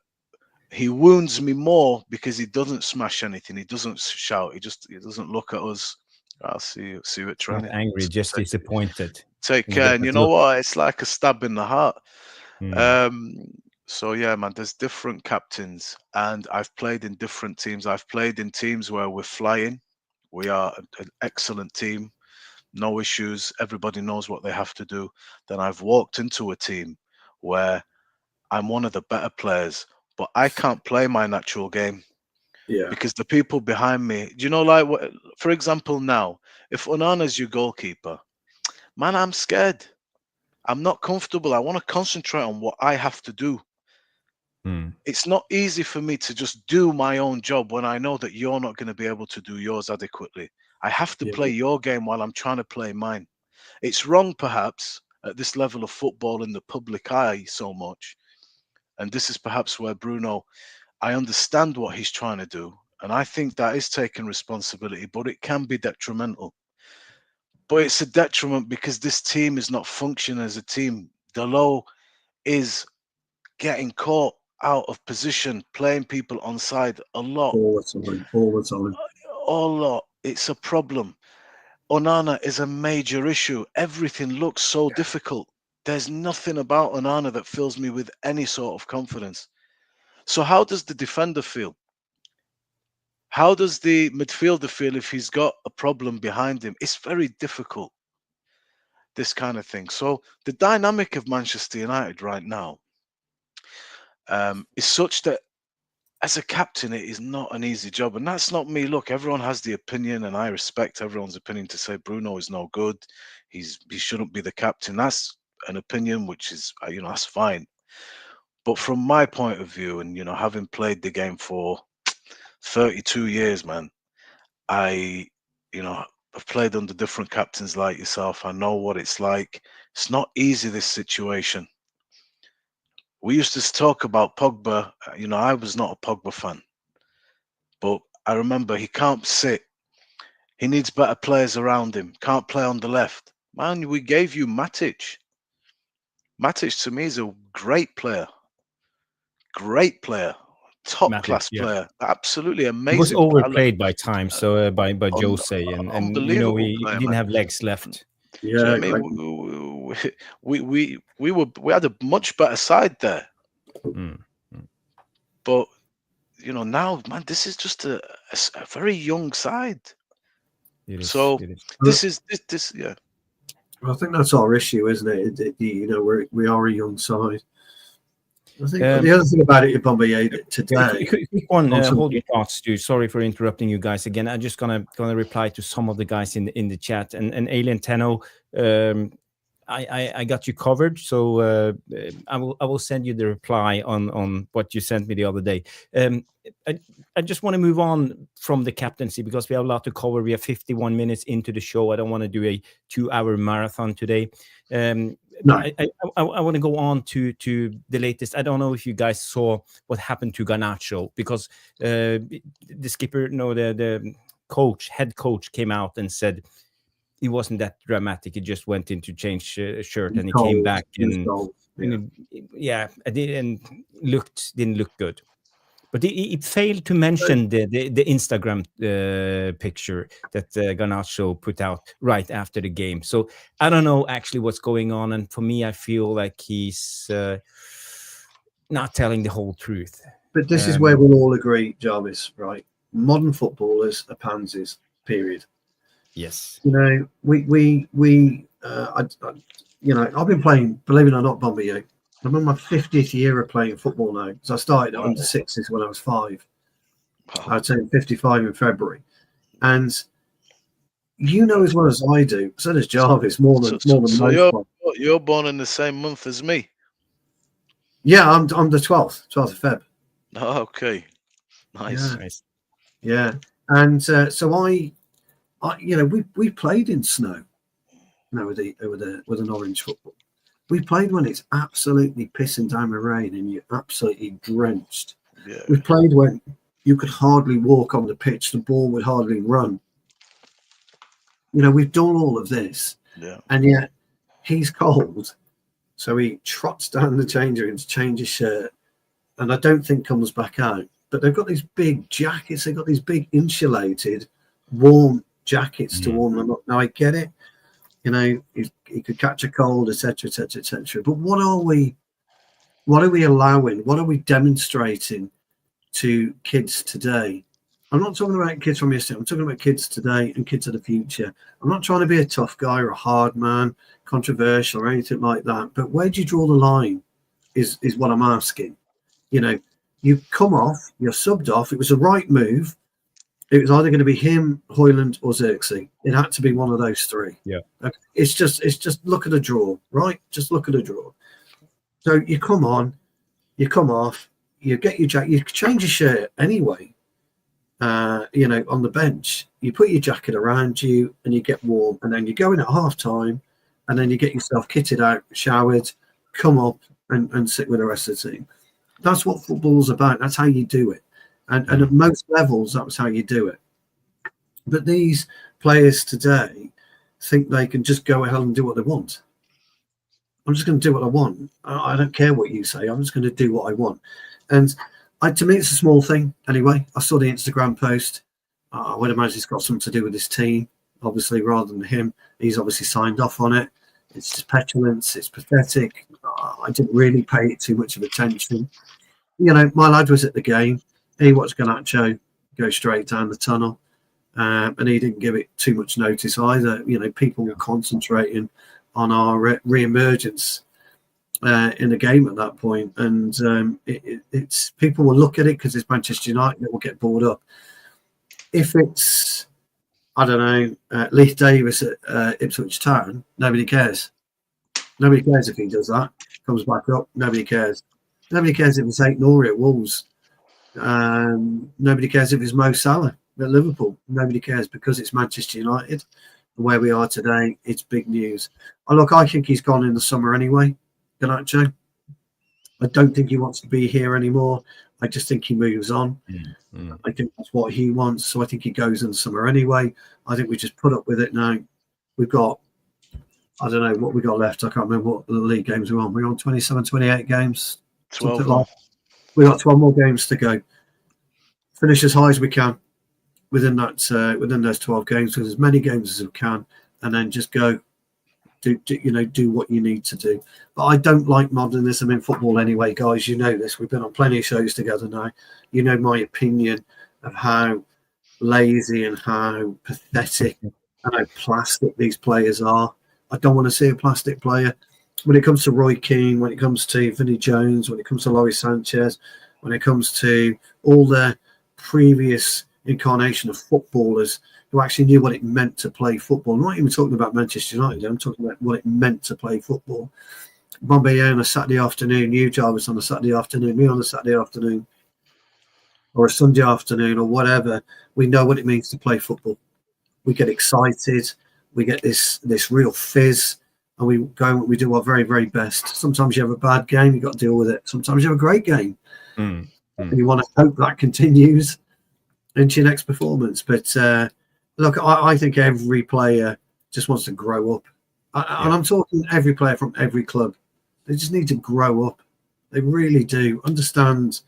he wounds me more because he doesn't smash anything. He doesn't shout. He doesn't look at us. I'll see you at Not training. angry, just Take, disappointed. take And a care. And you different know look. what? It's like a stab in the heart. Mm. Um, so yeah, man, there's different captains, and I've played in different teams. I've played in teams where we're flying. We are an excellent team, no issues. Everybody knows what they have to do. Then I've walked into a team where I'm one of the better players, but I can't play my natural game Yeah, because the people behind me, do you know, like, what, for example, now, if Onana's your goalkeeper, man, I'm scared. I'm not comfortable. I want to concentrate on what I have to do. Mm. It's not easy for me to just do my own job when I know that you're not going to be able to do yours adequately. I have to yeah, play your game while I'm trying to play mine. It's wrong, perhaps, at this level of football in the public eye so much. And this is perhaps where Bruno, I understand what he's trying to do. And I think that is taking responsibility, but it can be detrimental. But it's a detriment because this team is not functioning as a team. Delo is getting caught out of position, playing people onside a lot. all the time, all the time. A lot. It's a problem. Onana is a major issue. Everything looks so difficult. There's nothing about Onana that fills me with any sort of confidence. So how does the defender feel? How does the midfielder feel if he's got a problem behind him? It's very difficult, this kind of thing. So the dynamic of Manchester United right now is such that as a captain, it is not an easy job. And that's not me. Look, everyone has the opinion, and I respect everyone's opinion to say Bruno is no good. He shouldn't be the captain. That's an opinion which is, that's fine. But from my point of view, and, having played the game for 32 years, man, I've played under different captains like yourself. I know what it's like. It's not easy, this situation. We used to talk about Pogba. I was not a Pogba fan. But I remember he can't sit. He needs better players around him. Can't play on the left. Man, we gave you Matic. Matic, to me, is a great player. Great player. Top-class player. Absolutely amazing. He was overplayed by time, so by Jose. And he didn't have legs left. Yeah, so, I mean, we had a much better side there. But now, man, this is just a very young side. So this is yeah. I think that's our issue, isn't it? We are a young side. I think the other thing about it, BomÀye, today. Quick one, hold your thoughts, Stu. Sorry for interrupting you guys again. I'm just gonna reply to some of the guys in the chat. And Alien Tenno, I got you covered, so I will send you the reply on what you sent me the other day. I just want to move on from the captaincy because we have a lot to cover. We have 51 minutes into the show. I don't want to do a 2-hour marathon today. No. I want to go on to the latest. I don't know if you guys saw what happened to Garnacho because the skipper, the head coach came out and said it wasn't that dramatic. He just went in to change a shirt and he came back and didn't look good. But he failed to mention the Instagram picture that Garnacho put out right after the game. So I don't know actually what's going on. And for me, I feel like he's not telling the whole truth. But this is where we'll all agree, Jarvis, right? Modern footballers are pansies, period. Yes. I've been playing, believe it or not, Bomàye. I'm on my 50th year of playing football now because I started at under 6s when I was 5. I turned 55 in February. And as well as I do, so does Jarvis, more than you're born in the same month as me? Yeah, I'm the 12th of Feb. Oh, okay. Nice. Yeah. And so we played in snow, with an orange football. We played when it's absolutely pissing down with rain and you're absolutely drenched. Yeah. We played when you could hardly walk on the pitch, the ball would hardly run. We've done all of this, and yet he's cold, so he trots down the change room to change his shirt, and I don't think comes back out. But they've got these big jackets, they've got these big insulated, warm jackets to warm them up. Now I get it. He could catch a cold, etc., etc., etc. But what are we allowing? What are we demonstrating to kids today? I'm not talking about kids from yesterday. I'm talking about kids today and kids of the future. I'm not trying to be a tough guy or a hard man, controversial or anything like that. But where do you draw the line is what I'm asking. You come off, you're subbed off. It was the right move. It was either going to be him, Højlund, or Xerxes. It had to be one of those three. Yeah. Okay. It's just look at a draw, right? Just look at a draw. So you come on, you come off, you get your jacket, you change your shirt anyway. On the bench, you put your jacket around you and you get warm, and then you go in at half time, and then you get yourself kitted out, showered, come up and sit with the rest of the team. That's what football's about. That's how you do it. And at most levels, that was how you do it. But these players today think they can just go ahead and do what they want. I'm just going to do what I want. I don't care what you say. I'm just going to do what I want. And to me, it's a small thing. Anyway, I saw the Instagram post. I would imagine it's got something to do with his team, obviously, rather than him. He's obviously signed off on it. It's just petulance. It's pathetic. I didn't really pay it too much of attention. my lad was at the game. He watched Garnacho go straight down the tunnel, and he didn't give it too much notice either. People were concentrating on our re-emergence in the game at that point, and it's people will look at it because it's Manchester United that will get bored up. If it's, I don't know, Leith Davis at Ipswich Town, nobody cares. Nobody cares if he does that. Comes back up, nobody cares. Nobody cares if it's Ait Nouri at Wolves. Nobody cares if it's Mo Salah at Liverpool. Nobody cares because it's Manchester United. Where we are today, it's big news. Look, I think he's gone in the summer anyway, Garnacho. I don't think he wants to be here anymore. I just think he moves on. I think that's what he wants. So I think he goes in the summer anyway. I think we just put up with it now. We've got, I don't know what we got left. I can't remember what the league games we're on. We're on 27, 28 games. 12 like. We've got 12 more games to go. Finish as high as we can within those 12 games, with as many games as we can, and then just go do what you need to do. But I don't like modernism in football anyway, guys. You know this. We've been on plenty of shows together now. You know my opinion of how lazy and how pathetic and how plastic these players are. I don't want to see a plastic player. When it comes to Roy Keane, when it comes to Vinnie Jones, when it comes to Laurie Sanchez, when it comes to all the previous incarnation of footballers who actually knew what it meant to play football. I'm not even talking about Manchester United. I'm talking about what it meant to play football. BomÀye on a Saturday afternoon, you, Jarvis, on a Saturday afternoon, me on a Saturday afternoon, or a Sunday afternoon, or whatever. We know what it means to play football. We get excited. We get this real fizz. And we go and we do our very, very best. Sometimes you have a bad game, you've got to deal with it. Sometimes you have a great game. And you want to hope that continues into your next performance. But look, I think every player just wants to grow up. And I'm talking every player from every club. They just need to grow up. They really do. Understand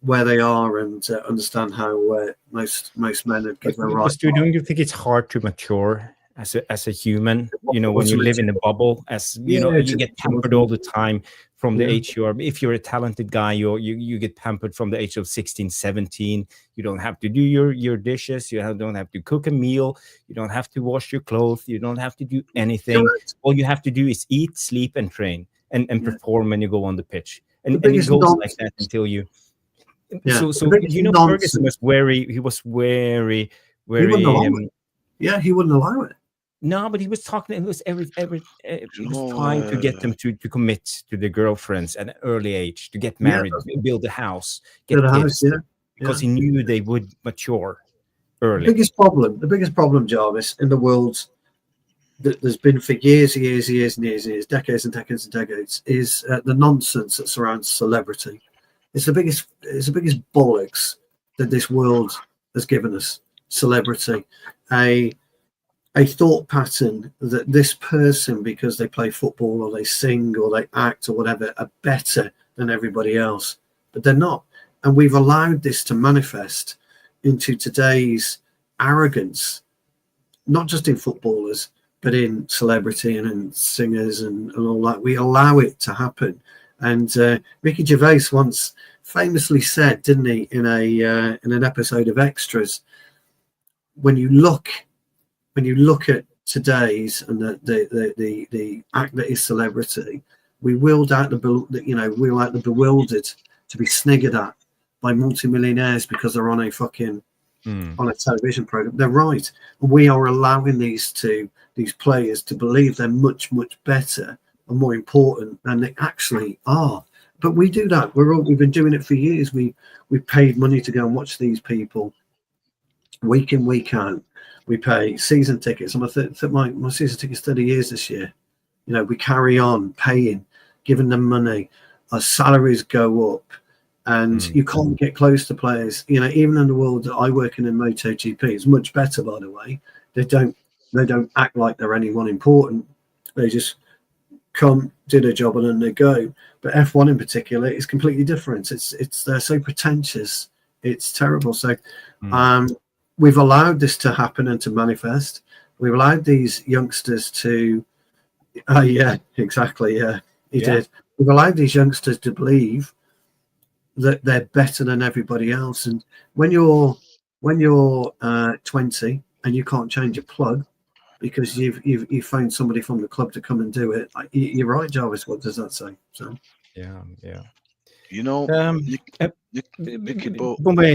where they are and understand how most men have given a right. Don't you think it's hard to mature as a human, when you live in a bubble, you get pampered all the time from the age you are. If you're a talented guy, you get pampered from the age of 16, 17. You don't have to do your dishes. You don't have to cook a meal. You don't have to wash your clothes. You don't have to do anything. All you have to do is eat, sleep, and train and perform when you go on the pitch. And it goes like that until you. So Ferguson was very. He was very. He wouldn't allow it. No, but he was talking. It was he was trying to get them to commit to the girlfriends at an early age, to get married, build a house, get kids, because he knew they would mature early. The biggest problem, Jarvis, in the world that there's been for years, decades and decades, is the nonsense that surrounds celebrity. It's the biggest bollocks that this world has given us. Celebrity, a thought pattern that this person, because they play football or they sing or they act or whatever, are better than everybody else. But they're not. And we've allowed this to manifest into today's arrogance, not just in footballers, but in celebrity and in singers and all that. We allow it to happen. And Ricky Gervais once famously said, didn't he, in an episode of Extras, when you look at today's and the act that is celebrity, we wheel out the bewildered to be sniggered at by multimillionaires because they're on a fucking on a television program. They're right. We are allowing these players to believe they're much, much better and more important than they actually are. But we do that. We've been doing it for years. We've paid money to go and watch these people week in, week out. We pay season tickets. My season ticket's 30 years this year. We carry on paying, giving them money. Our salaries go up, and you can't get close to players. Even in the world that I work in MotoGP, it's much better, by the way. They don't act like they're anyone important. They just come, do their job, and then they go. But F1 in particular is completely different. They're so pretentious. It's terrible. So, we've allowed this to happen and to manifest. We've allowed these youngsters to, he did. We've allowed these youngsters to believe that they're better than everybody else. And when you're 20 and you can't change a plug because you've found somebody from the club to come and do it, you're right, Jarvis. What does that say? So yeah. You know, BomÀye,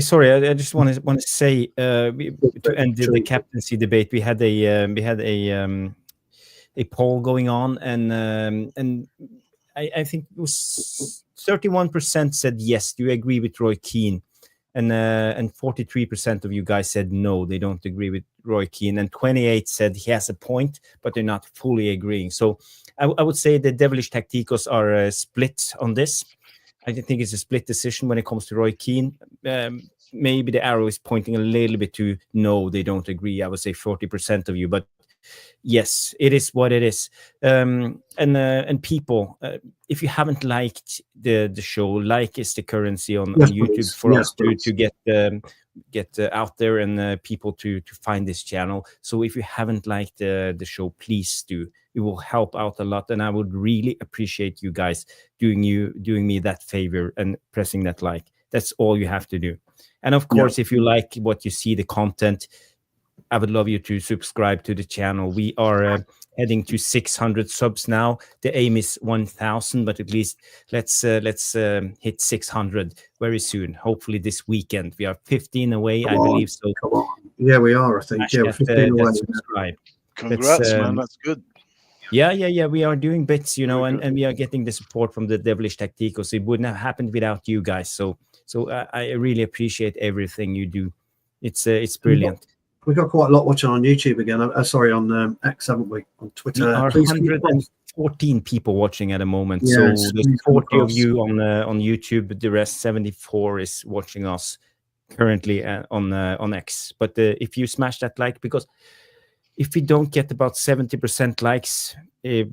sorry, I just want to say to end the captaincy debate, we had a poll going on, and I think it was 31% said yes, do you agree with Roy Keane, and 43% of you guys said no, they don't agree with Roy Keane, and 28 said he has a point, but they're not fully agreeing. So I would say the Devilish Tacticos are split on this. I think it's a split decision when it comes to Roy Keane. Maybe the arrow is pointing a little bit to no, they don't agree. I would say 40% of you, but yes, it is what it is. And people, if you haven't liked the show, like is the currency on YouTube for us to get out there and people to find this channel. So if you haven't liked the show, please do. It will help out a lot, and I would really appreciate you guys doing me that favor and pressing that like. That's all you have to do. And of course, if you like what you see, the content, I would love you to subscribe to the channel. We are heading to 600 subs now. The aim is 1,000, but at least let's hit 600 very soon. Hopefully this weekend. We are 15 away, I believe. So come on. Yeah, we are. I think. Yeah, 15 away. Subscribe. Congrats, man. That's good. Yeah. We are doing bits, and we are getting the support from the Devilish Tacticos. It wouldn't have happened without you guys. So I really appreciate everything you do. It's brilliant. We've got quite a lot watching on YouTube again. Sorry, on X, haven't we? On Twitter. We are 114 people watching at the moment. So there's 40 of you on YouTube. The rest 74 is watching us currently on X. But if you smash that like, because if we don't get about 70% likes to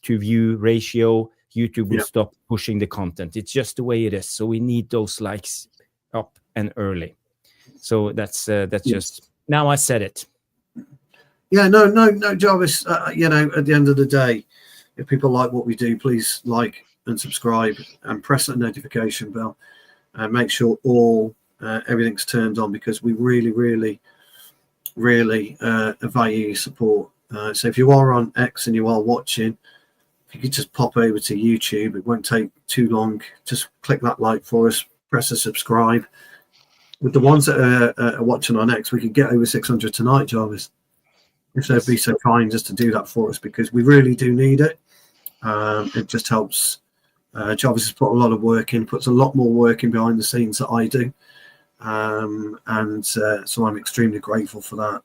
view ratio, YouTube will stop pushing the content. It's just the way it is. So we need those likes up and early. So that's just, now I said it. Yeah, no, Jarvis. At the end of the day, if people like what we do, please like and subscribe and press that notification bell and make sure everything's turned on, because we really, really, really value your support. So if you are on X and you are watching, if you could just pop over to YouTube, it won't take too long. Just click that like for us, press the subscribe. With the ones that are watching on X, we could get over 600 tonight, Jarvis. If they'd be so kind just to do that for us, because we really do need it. It just helps. Jarvis has put a lot of work in, puts a lot more work in behind the scenes that I do. So I'm extremely grateful for that.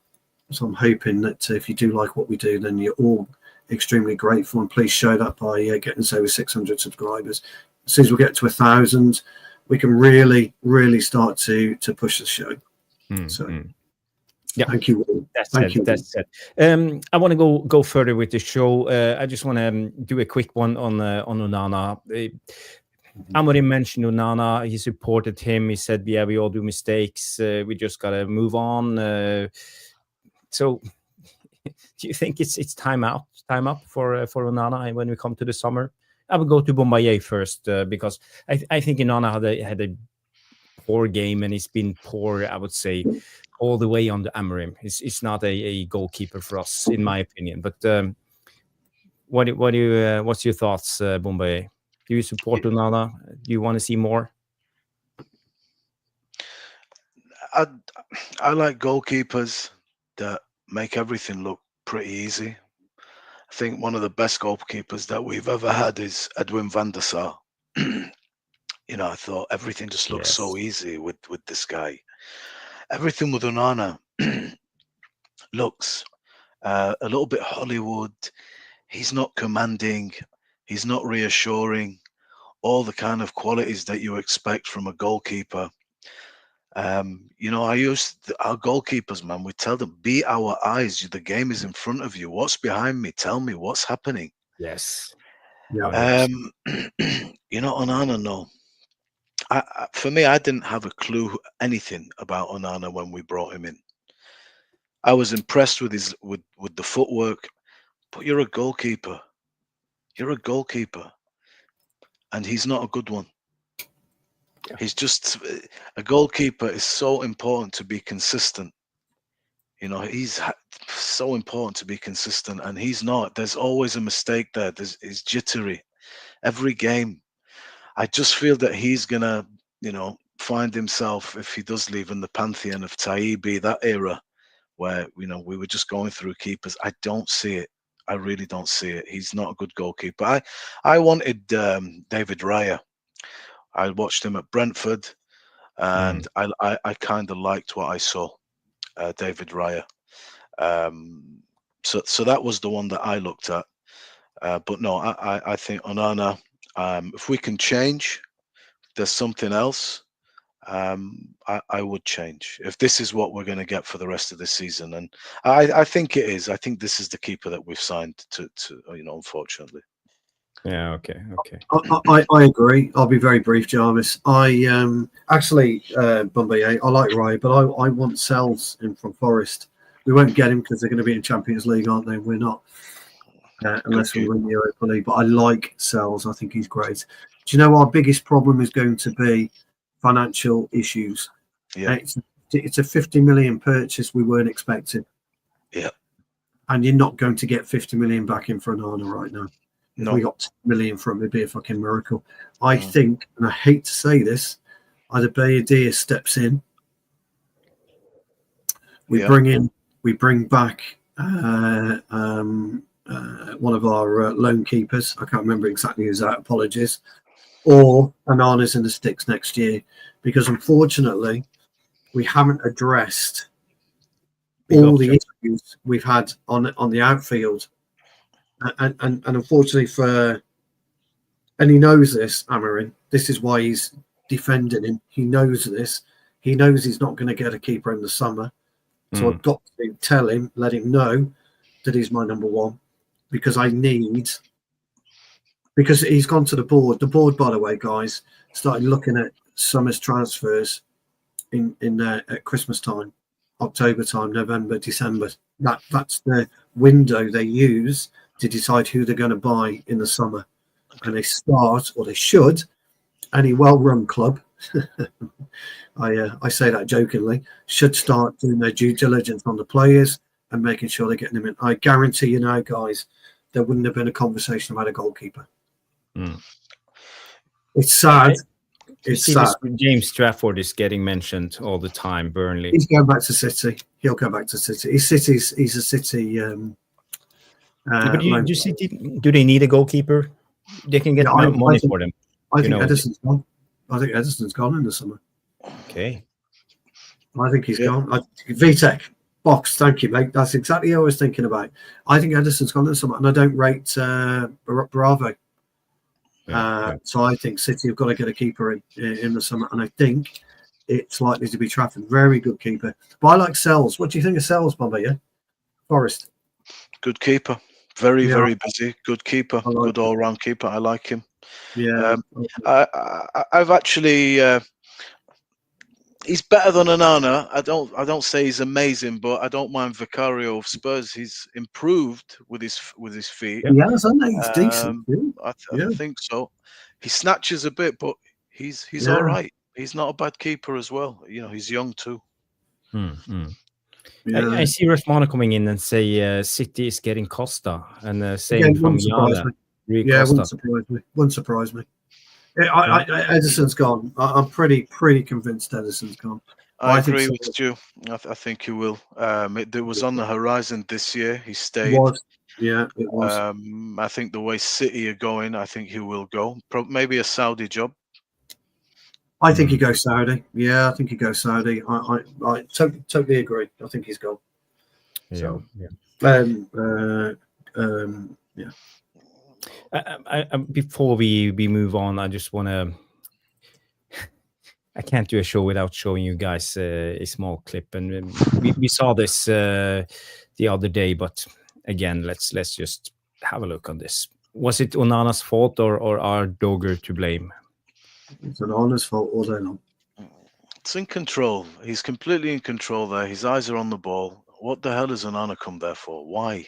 So I'm hoping that if you do like what we do, then you're all extremely grateful. And please show that by getting us over 600 subscribers. As soon as we get to 1,000, we can really, really start to push the show. Yeah, thank you. That's it. I want to go further with the show. I just want to do a quick one on Onana. Amorim mentioned Onana. He supported him. He said, "Yeah, we all do mistakes. We just gotta move on." So, do you think it's time up for Onana when we come to the summer? I would go to BomÀye first because I think Onana had a poor game, and he's been poor, I would say, all the way on the Amorim. It's not a goalkeeper for us, in my opinion. But what's your thoughts, Bomàye? Do you support Onana? Do you want to see more? I like goalkeepers that make everything look pretty easy. I think one of the best goalkeepers that we've ever had is Edwin van der Sar. I thought everything just looks so easy with this guy. Everything with Onana looks a little bit Hollywood. He's not commanding. He's not reassuring. All the kind of qualities that you expect from a goalkeeper. Our goalkeepers, man, we tell them, be our eyes. The game is in front of you. What's behind me? Tell me what's happening. Yes. Yeah. Onana, no. For me, I didn't have a clue anything about Onana when we brought him in. I was impressed with the footwork, but you're a goalkeeper. You're a goalkeeper, and he's not a good one. He's just a goalkeeper is so important to be consistent. You know, so important to be consistent, and he's not. There's always a mistake there. He's jittery every game. I just feel that he's gonna, find himself, if he does leave, in the pantheon of Taibbi, that era where we were just going through keepers. I don't see it. I really don't see it. He's not a good goalkeeper. I wanted David Raya. I watched him at Brentford, and I kind of liked what I saw. David Raya. So that was the one that I looked at. But no, I think Onana, if we can change, if there's something else, I would change. If this is what we're going to get for the rest of the season, and I think it is. I think this is the keeper that we've signed to unfortunately. Yeah, okay. I agree. I'll be very brief, Jarvis. I actually, BomÀye, I like Raya, but I want Sells in from Forest. We won't get him because they're going to be in Champions League, aren't they? We're not, unless we win the Europa League. But I like Sells. I think he's great. Do you know our biggest problem is going to be financial issues? Yeah, it's a 50 million purchase we weren't expecting. Yeah, and you're not going to get 50 million back in for Onana right now. If we got 10 million from him, it'd be a fucking miracle. I think, and I hate to say this, either Bomàye steps in. We bring back one of our loan keepers. I can't remember exactly who's that. Apologies. Or Onana's in the sticks next year, because unfortunately we haven't addressed all the issues we've had on the outfield. And unfortunately and he knows this, Amorim. This is why he's defending him. He knows this. He knows he's not going to get a keeper in the summer. So I've got to tell him, let him know that he's my number one, because because he's gone to the board. The board, by the way, guys, started looking at summer's transfers at Christmas time, October time, November, December. That's the window they use to decide who they're going to buy in the summer. And they start, or they should, any well-run club, I say that jokingly, should start doing their due diligence on the players and making sure they're getting them in. I guarantee you now, guys, there wouldn't have been a conversation about a goalkeeper. It's sad. It's sad. James Trafford is getting mentioned all the time. Burnley. He's going back to City. He'll go back to City. He's a City. But do they need a goalkeeper? They can get money for them. I think Edison's gone. I think Edison's gone in the summer. Okay. I think he's gone. VTech box. Thank you, mate. That's exactly what I was thinking about. I think Edison's gone in the summer, and I don't rate Bravo. So I think City have got to get a keeper in the summer, and I think it's likely to be Trafford. Very good keeper. But I like Sells. What do you think of Sells, Bomàye? Forest. Good keeper. Very, very busy. Good keeper. Good all-round keeper. I like him. Yeah. I've actually. He's better than Onana. I don't say he's amazing, but I don't mind Vicario of Spurs. He's improved with his feet. Yeah, he's decent. I think so. He snatches a bit, but he's all right. He's not a bad keeper as well. He's young too. Yeah. I see Mano coming in and say City is getting Costa, and same from Yana. Wouldn't surprise me. Edison's gone. I'm pretty convinced Edison's gone. I agree with Stu. I think he will. It was on the horizon this year. He stayed. It was. I think the way City are going, I think he will go. Maybe a Saudi job. I think he goes Saudi. Yeah, I think he goes Saudi. I totally agree. I think he's gone. Yeah. Before we move on, I just want to. I can't do a show without showing you guys a small clip, and we saw this the other day. But again, let's just have a look on this. Was it Onana's fault, or are Dogger to blame? It's Onana's fault all day long. It's in control. He's completely in control there. His eyes are on the ball. What the hell does Onana come there for? Why?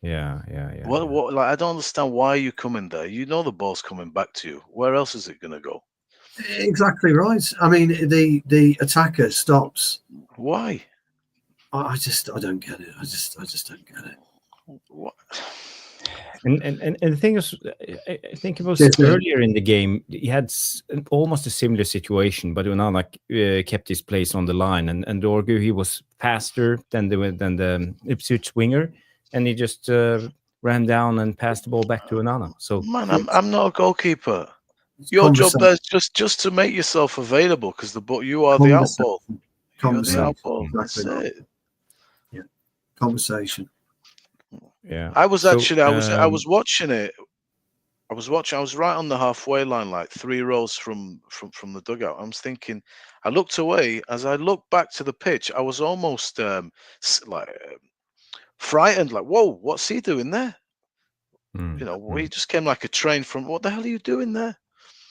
Yeah. What? Like, I don't understand why you come in there. You know the ball's coming back to you. Where else is it going to go? Exactly right. I mean, the attacker stops. Why? I don't get it. I just don't get it. What? And the thing is, I think it was Yes, earlier in the game, he had almost a similar situation, but Onana kept his place on the line, and Dorgu, he was faster than the Ipswich winger, and he just ran down and passed the ball back to Onana. So, Man, I'm not a goalkeeper. Your job there is just to make yourself available, because you are the outball. You're the outball. That's it. Yeah, conversation. Yeah, I was watching it. I was right on the halfway line, like 3 rows from the dugout. I was thinking, I looked away. As I looked back to the pitch, I was almost frightened, like, whoa, what's he doing there? He just came like a train from, what the hell are you doing there?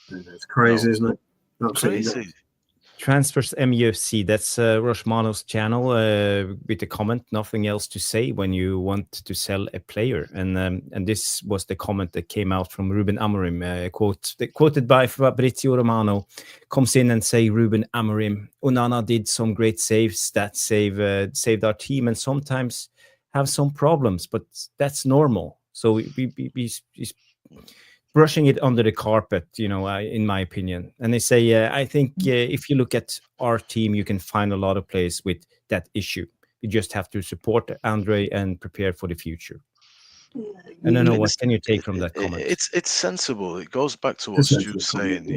It's crazy, isn't it? Absolutely crazy. Transfers MUFC, that's Mano's channel, with a comment, nothing else to say when you want to sell a player. And this was the comment that came out from Ruben Amorim, quoted by Fabrizio Romano, comes in and say, Ruben Amorim, Onana did some great saves that saved our team, and sometimes have some problems, but that's normal. So he's brushing it under the carpet, in my opinion. And they say, I think if you look at our team, you can find a lot of players with that issue. You just have to support Andre and prepare for the future. I don't know, what can you take from that comment? It's sensible. It goes back to what Stu's saying.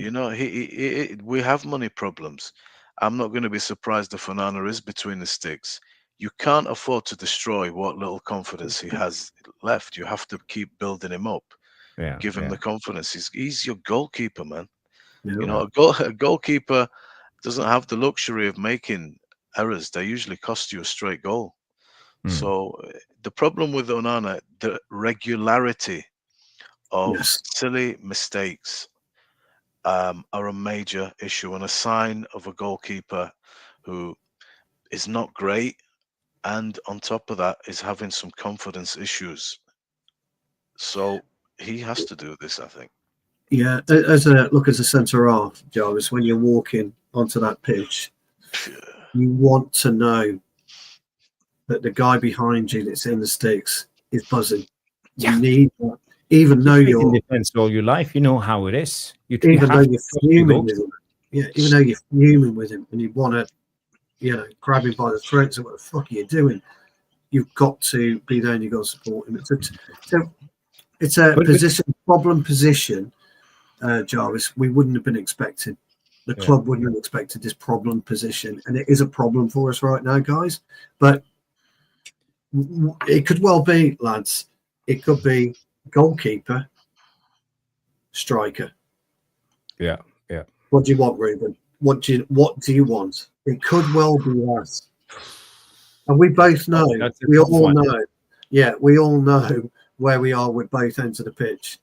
We have money problems. I'm not going to be surprised if Onana is between the sticks. You can't afford to destroy what little confidence he has left. You have to keep building him up. Give him the confidence. He's your goalkeeper, man. A goalkeeper doesn't have the luxury of making errors. They usually cost you a straight goal. So the problem with Onana, the regularity of silly mistakes are a major issue, and a sign of a goalkeeper who is not great, and on top of that is having some confidence issues. So he has to do this, I think. Yeah, as a centre half, Jarvis, when you're walking onto that pitch, you want to know that the guy behind you that's in the sticks is buzzing. You need that, even though you're in defence all your life. You know how it is. Even though you're fuming with him, even though you're fuming with him, and you want to, grab him by the throat and say, "What the fuck are you doing?" You've got to be there, and you've got to support him. It's a problem position, Jarvis. We wouldn't have been expecting. The club wouldn't have expected this problem position, and it is a problem for us right now, guys. But it could well be, lads. It could be goalkeeper, striker. Yeah. What do you want, Ruben? What do you want? It could well be that. And we both know. We all know. Yeah, we all know where we are with both ends of the pitch.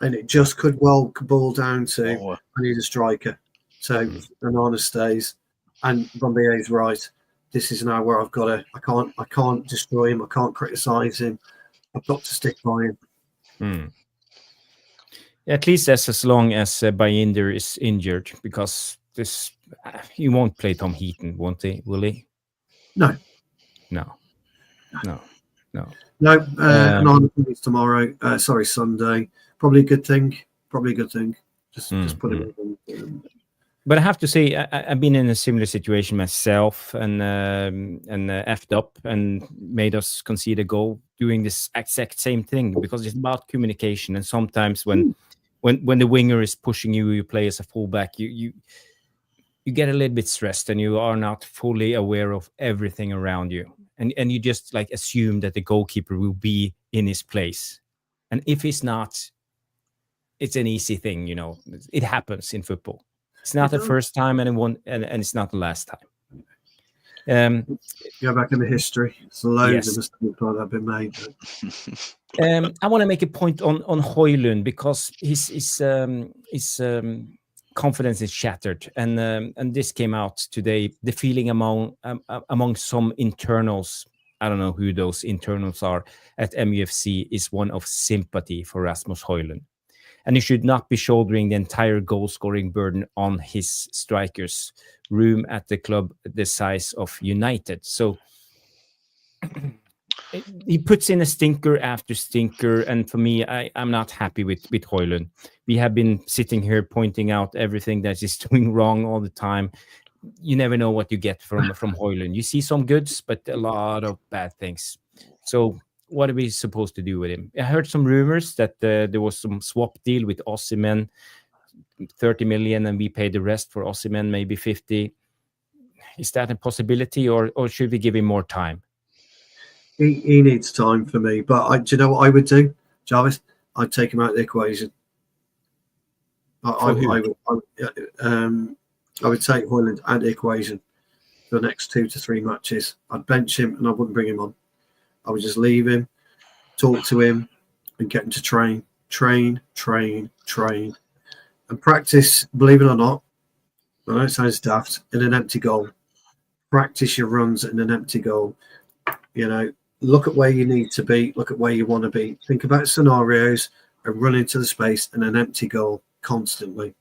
And it just could well boil down to I need a striker. So Onana stays, and Bomàye's right. This is now where I've got to. I can't destroy him. I can't criticise him. I've got to stick by him. At least as long as Bomàye is injured, because this you won't play Tom Heaton, won't he? Will he? No. Onana plays tomorrow. Sunday. Probably a good thing. Just put it in. But I have to say, I've been in a similar situation myself, and effed up and made us concede a goal doing this exact same thing, because it's about communication. And sometimes when the winger is pushing you play as a fullback, you get a little bit stressed, and you are not fully aware of everything around you, and you just like assume that the goalkeeper will be in his place, and if he's not, it's an easy thing. It happens in football. It's not the first time, and it's not the last time. Go back in the history. There's loads of mistakes that have been made. I want to make a point on Højlund, because his confidence is shattered, and this came out today. The feeling among some internals, I don't know who those internals are at MUFC, is one of sympathy for Rasmus Højlund. and he should not be shouldering the entire goal-scoring burden on his strikers. Room at the club the size of United. So he puts in a stinker after stinker, and for me, I'm not happy with Højlund. We have been sitting here pointing out everything that he's doing wrong all the time. You never know what you get from Højlund. You see some goods, but a lot of bad things. So what are we supposed to do with him? I heard some rumors that there was some swap deal with Osimhen, 30 million, and we paid the rest for Osimhen, maybe 50. Is that a possibility, or should we give him more time? He needs time for me. But do you know what I would do, Jarvis? I'd take him out of the equation. I would take Højlund out of the equation for the next 2 to 3 matches. I'd bench him and I wouldn't bring him on. I would just leave him, talk to him, and get him to train, and practice. Believe it or not, I know it sounds daft, in an empty goal. Practice your runs in an empty goal. Look at where you need to be. Look at where you want to be. Think about scenarios and run into the space in an empty goal constantly.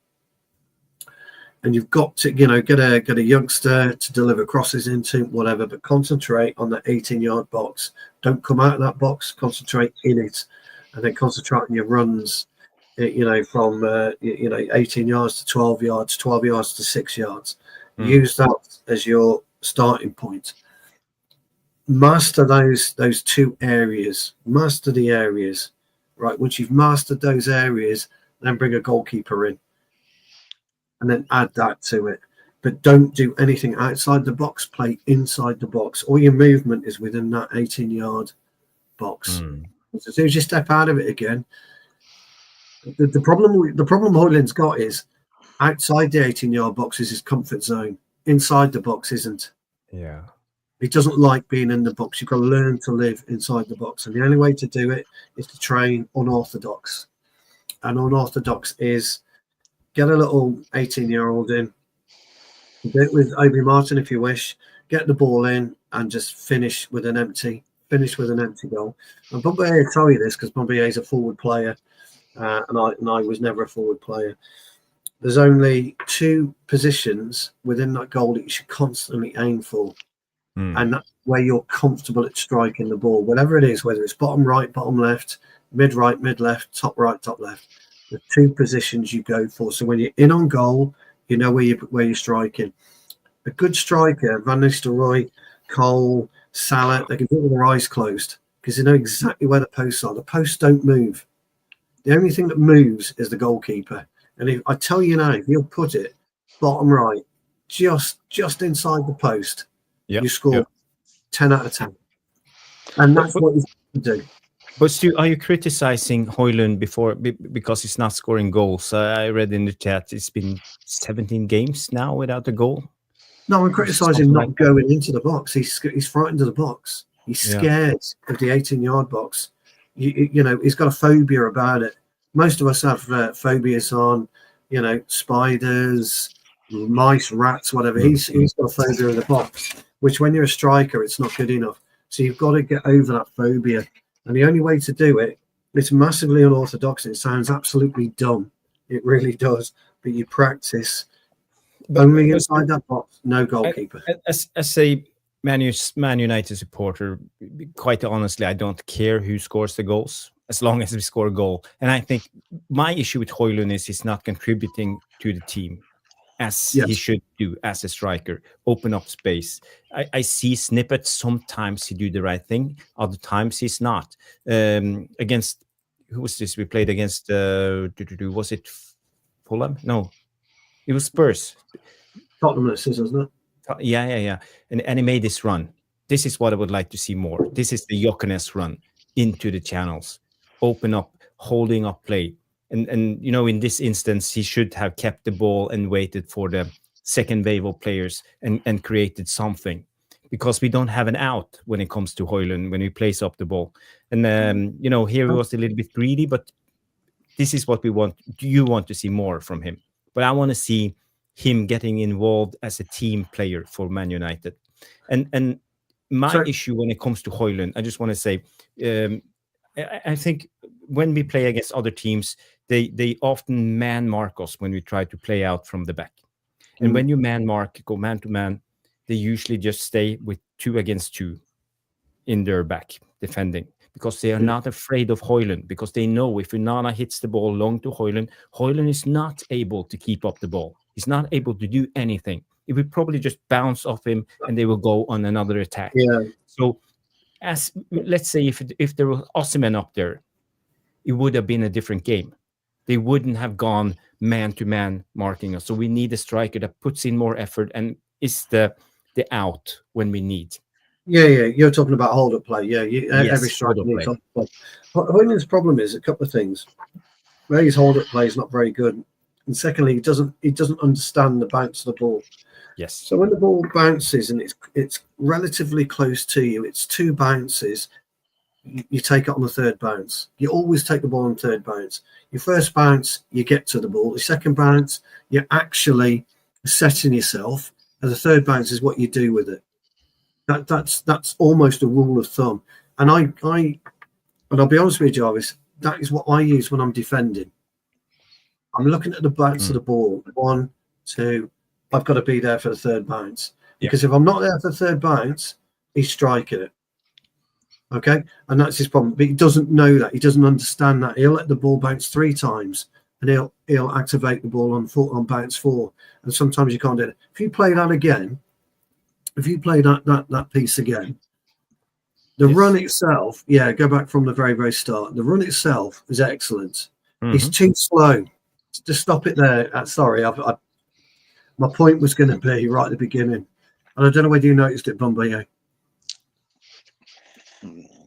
And you've got to, get a youngster to deliver crosses into, whatever, but concentrate on that 18-yard box. Don't come out of that box. Concentrate in it, and then concentrate on your runs. From 18 yards to 12 yards, 12 yards to 6 yards. Use that as your starting point. Master those 2 areas. Master the areas, right? Once you've mastered those areas, then bring a goalkeeper in, and then add that to it. But don't do anything outside the box. Play inside the box. All your movement is within that 18-yard box. As soon as you step out of it again, the problem Højlund's got is outside the 18-yard box is his comfort zone. Inside the box isn't. Yeah. He doesn't like being in the box. You've got to learn to live inside the box. And the only way to do it is to train unorthodox. And unorthodox is get a little 18-year-old in. Do it with Obi Martin if you wish. Get the ball in and just finish with an empty goal. And BomÀye will tell you this because Bomàye is a forward player. And I was never a forward player. There's only 2 positions within that goal that you should constantly aim for. And that's where you're comfortable at striking the ball, whatever it is, whether it's bottom right, bottom left, mid right, mid left, top right, top left. The 2 positions you go for. So when you're in on goal, you know where you're striking. A good striker, Van Nistelrooy, Cole, Salah, they can do it with their eyes closed because they know exactly where the posts are. The posts don't move. The only thing that moves is the goalkeeper. And if I tell you now, if you'll put it bottom right, just inside the post, you score 10 out of 10. And that's what you do. But Stu, are you criticizing Højlund because he's not scoring goals? I read in the chat it's been 17 games now without a goal. No, I'm criticising not going into the box. He's frightened of the box. He's scared of the 18-yard box. He's got a phobia about it. Most of us have phobias on, spiders, mice, rats, whatever. He's got a phobia of the box, which when you're a striker, it's not good enough. So you've got to get over that phobia. And the only way to do it, it's massively unorthodox. It sounds absolutely dumb. It really does. But you practice only inside that box, no goalkeeper. As a Man United supporter, quite honestly, I don't care who scores the goals as long as we score a goal. And I think my issue with Højlund is he's not contributing to the team as he should do as a striker, open up space. I see snippets. Sometimes he do the right thing. Other times he's not. Against, who was this? We played against, was it Fulham? No, it was Spurs. Tottenham, isn't it? Yeah. And he made this run. This is what I would like to see more. This is the Jokenes run into the channels. Open up, holding up play. And in this instance, he should have kept the ball and waited for the second wave of players and created something, because we don't have an out when it comes to Højlund when he plays up the ball. And here he was a little bit greedy, but this is what we want. You want to see more from him, but I want to see him getting involved as a team player for Man United. And my issue when it comes to Højlund, I just want to say, I think when we play against other teams, they often man mark us when we try to play out from the back. And when you man mark, go man to man, they usually just stay with 2 against 2 in their back defending, because they are not afraid of Højlund, because they know if Onana hits the ball long to Højlund, Højlund is not able to keep up the ball. He's not able to do anything. It would probably just bounce off him and they will go on another attack. Yeah. So as let's say if there was Osimhen up there, it would have been a different game. They wouldn't have gone man-to-man marking us. So we need a striker that puts in more effort and is the out when we need. Yeah. You're talking about hold-up play. Yeah, Yes, every striker needs hold-up hold-up play. Højlund's problem is a couple of things. Where his hold-up play is not very good, and secondly, he doesn't understand the bounce of the ball. Yes. So when the ball bounces and it's relatively close to you, it's 2 bounces. You take it on the 3rd bounce. You always take the ball on 3rd bounce. Your first bounce, you get to the ball. The second bounce, you're actually setting yourself. And the 3rd bounce is what you do with it. That's almost a rule of thumb. And I'll be honest with you, Jarvis, that is what I use when I'm defending. I'm looking at the bounce of the ball. 1, 2. I've got to be there for the 3rd bounce. Because if I'm not there for the 3rd bounce, he's striking it. Okay, and that's his problem. But he doesn't know that. He doesn't understand that. He'll let the ball bounce 3 times, and he'll activate the ball on bounce 4. And sometimes you can't do it. If you play that again, if you play that piece again, the run itself, go back from the very, very start. The run itself is excellent. It's too slow. Just stop it there. Sorry, my point was going to be right at the beginning, and I don't know whether you noticed it, BomÀye.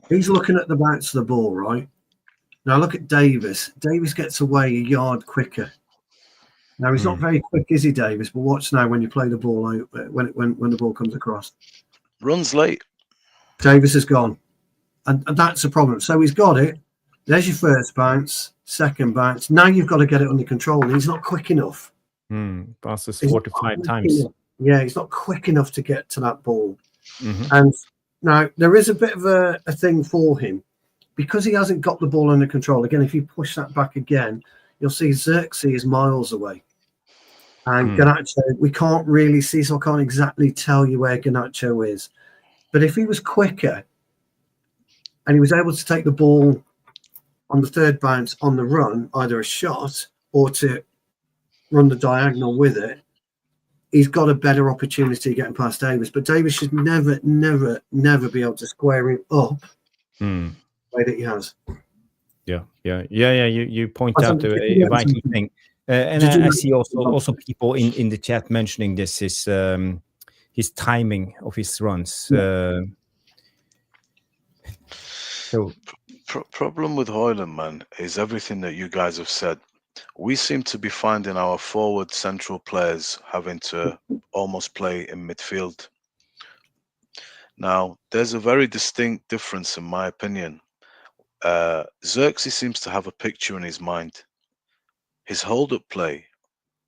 He's looking at the bounce of the ball, right? Now look at Davis. Davis gets away a yard quicker. Now he's not very quick, is he, Davis? But watch now when you play the ball when the ball comes across. Runs late. Davis is gone, and that's a problem. So he's got it. There's your first bounce, second bounce. Now you've got to get it under control. He's not quick enough. Passes 4 to 5 times. Yeah, he's not quick enough to get to that ball. And now there is a bit of a thing for him because he hasn't got the ball under control. Again, if you push that back again, you'll see Xerxes is miles away. And Garnacho, we can't really see, so I can't exactly tell you where Garnacho is. But if he was quicker and he was able to take the ball on the 3rd bounce on the run, either a shot or to run the diagonal with it, he's got a better opportunity getting past Davis. But Davis should never be able to square him up the way that he has. Yeah. You point out a vital thing. And I see also people in the chat mentioning this, his timing of his runs. Problem with Højlund, man, is everything that you guys have said. We seem to be finding our forward central players having to almost play in midfield. Now, there's a very distinct difference, in my opinion. Xerxes seems to have a picture in his mind. His hold-up play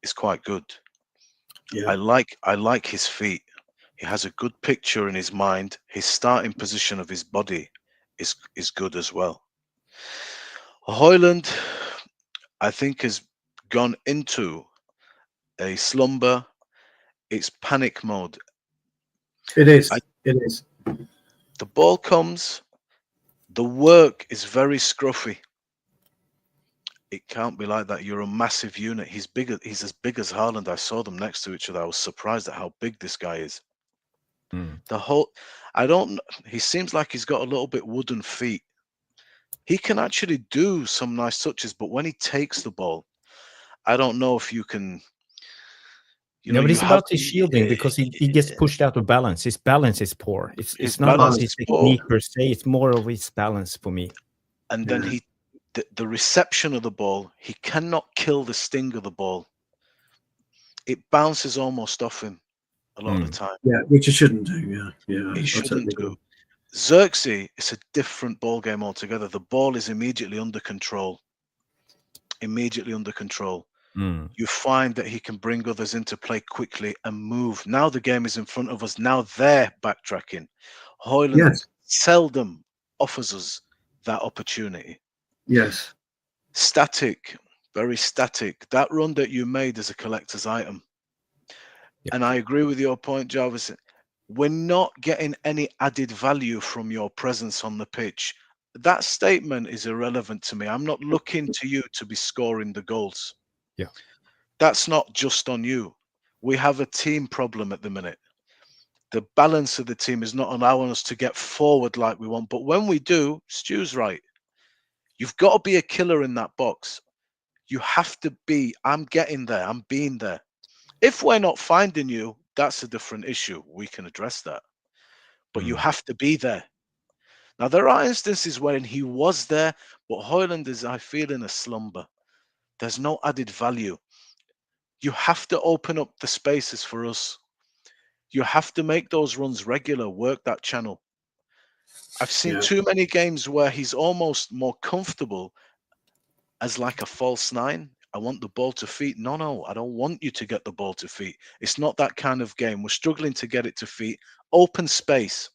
is quite good. Yeah. I like his feet. He has a good picture in his mind. His starting position of his body is good as well. Højlund, I think, has gone into a slumber. It's panic mode. It is. It is. The ball comes. The work is very scruffy. It can't be like that. You're a massive unit. He's bigger. He's as big as Haaland. I saw them next to each other. I was surprised at how big this guy is. He seems like he's got a little bit wooden feet. He can actually do some nice touches, but when he takes the ball, I don't know if you can. But it's about his shielding because he gets pushed out of balance. His balance is poor. It's not about his technique per se. It's more of his balance for me. And then the reception of the ball, he cannot kill the sting of the ball. It bounces almost off him a lot of the time. Yeah, which it shouldn't do. Yeah, it shouldn't do. Xerxes, it's a different ball game altogether. The ball is immediately under control. You find that he can bring others into play quickly and move. Now the game is in front of us. Now they're backtracking. Højlund seldom offers us that opportunity. Yes. Static, very static. That run that you made is a collector's item. Yep. And I agree with your point, Jarvis. We're not getting any added value from your presence on the pitch. That statement is irrelevant to me. I'm not looking to you to be scoring the goals. Yeah. That's not just on you. We have a team problem at the minute. The balance of the team is not allowing us to get forward like we want. But when we do, Stu's right. You've got to be a killer in that box. You have to be, I'm getting there, I'm being there. If we're not finding you, that's a different issue. We can address that. But you have to be there. Now, there are instances wherein he was there, but Højlund is, I feel, in a slumber. There's no added value. You have to open up the spaces for us. You have to make those runs regular, work that channel. I've seen too many games where he's almost more comfortable as like a false nine. I want the ball to feet. No, I don't want you to get the ball to feet. It's not that kind of game. We're struggling to get it to feet. Open space.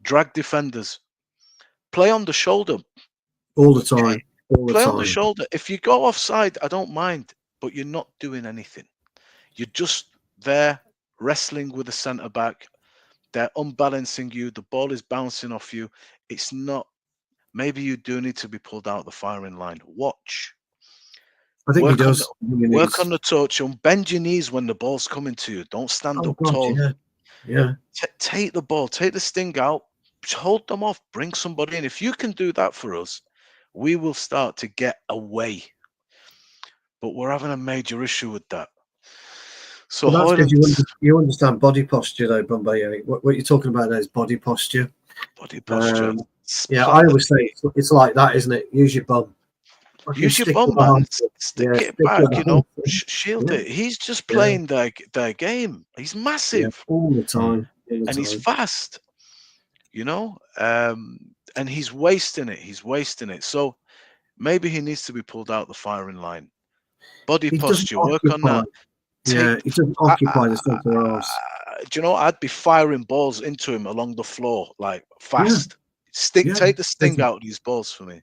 Drag defenders. Play on the shoulder. All the time. Play on the shoulder. If you go offside, I don't mind, but you're not doing anything. You're just there wrestling with the centre back. They're unbalancing you. The ball is bouncing off you. It's not. Maybe you do need to be pulled out of the firing line. Watch. I think he does. Work on the touch and bend your knees when the ball's coming to you. Don't stand up tall. Yeah. Take the ball. Take the sting out. Hold them off. Bring somebody in. If you can do that for us, we will start to get away. But we're having a major issue with that. So well, that's because you understand body posture, though, BomÀye. What you're talking about there is body posture. Body posture. Yeah, I always say it's like that, isn't it? Use your bum. Use your bum, man. Stick it back, shield it. He's just playing their game. He's massive. All the time. And he's fast, and he's wasting it. He's wasting it. So maybe he needs to be pulled out the firing line. Body posture, work on that. He doesn't occupy the centre halves. Do you know, I'd be firing balls into him along the floor, like fast. Take the sting out of these balls for me.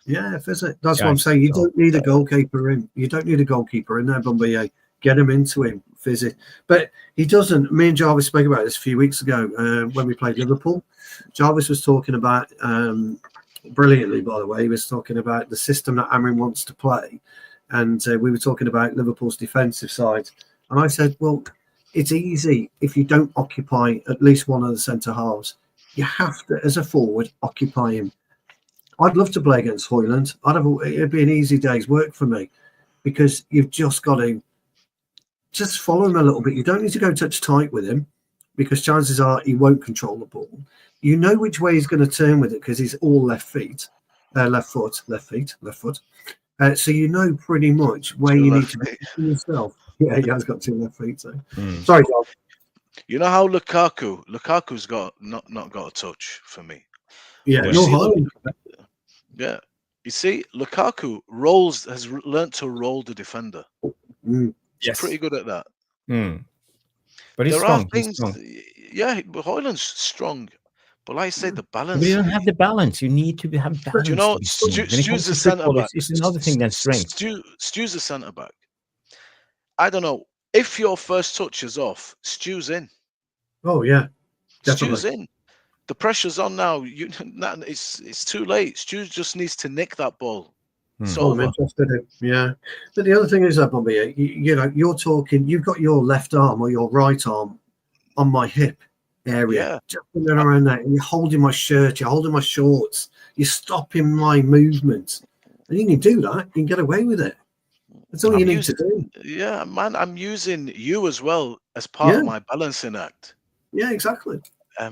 Yeah, that's what I'm saying. You don't need a goalkeeper in. You don't need a goalkeeper in there, Bomàye. Get him into him, fizzy. But he doesn't. Me and Jarvis spoke about this a few weeks ago when we played Liverpool. Jarvis was talking about, brilliantly, by the way, he was talking about the system that Amorim wants to play. And we were talking about Liverpool's defensive side. And I said, well, it's easy if you don't occupy at least one of the centre halves. You have to, as a forward, occupy him. I'd love to play against Højlund. It'd be an easy day's work for me because you've just got to just follow him a little bit. You don't need to go touch tight with him because chances are he won't control the ball. You know which way he's going to turn with it because he's all left foot. So you know pretty much where you need to be yourself. Yeah, he has got 2 left feet. So sorry, John. You know how Lukaku's got not got a touch for me. Yeah, yeah. You see, Lukaku has learnt to roll the defender. He's pretty good at that. But he's strong. He's strong. Yeah, Højlund's strong. But like I say, the balance. But you don't have the balance. You need to have balance. You know, Stu's a centre back. It's another thing than strength. Stu's a centre back. I don't know. If your first touch is off, Stu's in. Oh yeah, definitely. Stu's in. The pressure's on now. It's too late. Stu just needs to nick that ball. It's over. Yeah. But the other thing is that, Bomàye, you're talking. You've got your left arm or your right arm on my hip area, just around that, and you're holding my shirt. You're holding my shorts. You're stopping my movement, and you can do that. You can get away with it. That's all you need to do. Yeah, man. I'm using you as well as part of my balancing act. Yeah, exactly.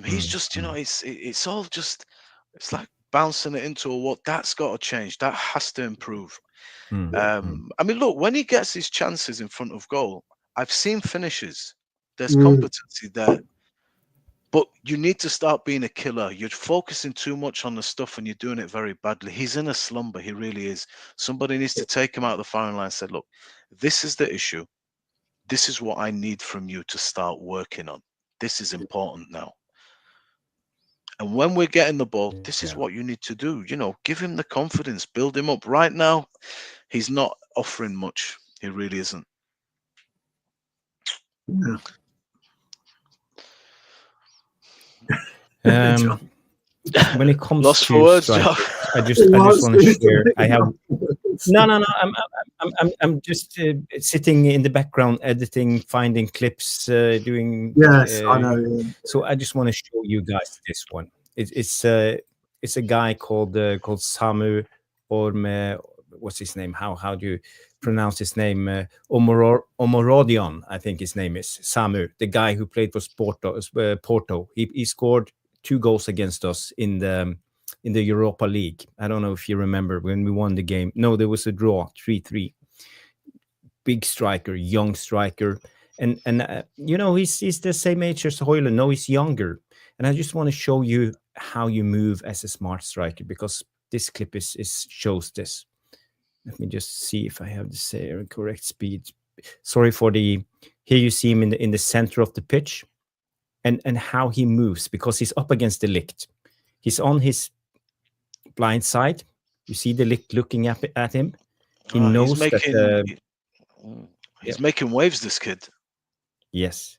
He's just, it's all just, it's like bouncing it into a wall. That's got to change. That has to improve. I mean, look, when he gets his chances in front of goal, I've seen finishes. There's competency there. But you need to start being a killer. You're focusing too much on the stuff and you're doing it very badly. He's in a slumber. He really is. Somebody needs to take him out of the firing line and say, look, this is the issue. This is what I need from you to start working on. This is important now. And when we're getting the ball, this is what you need to do. You know, give him the confidence, build him up. Right now, he's not offering much. He really isn't. Yeah. When it comes Lost to for words, strikers, Joe. I just want to share. I have no. I'm just sitting in the background, editing, finding clips, doing. Yes, I know. Yeah. So I just want to show you guys this one. It's a guy called Samu Orme. What's his name? How do you pronounce his name? Omorodion, I think his name is Samu, the guy who played for Porto. He scored 2 goals against us in the Europa League. I don't know if you remember when we won the game. No, there was a draw, 3-3. Big striker, young striker, and you know, he's the same age as Højlund. No, he's younger. And I just want to show you how you move as a smart striker, because this clip shows this. Let me just see if I have the correct speed. Sorry for the. Here you see him in the center of the pitch, and how he moves, because he's up against De Ligt. He's on his blind side. You see De Ligt looking at him. He knows he's making waves, this kid. Yes.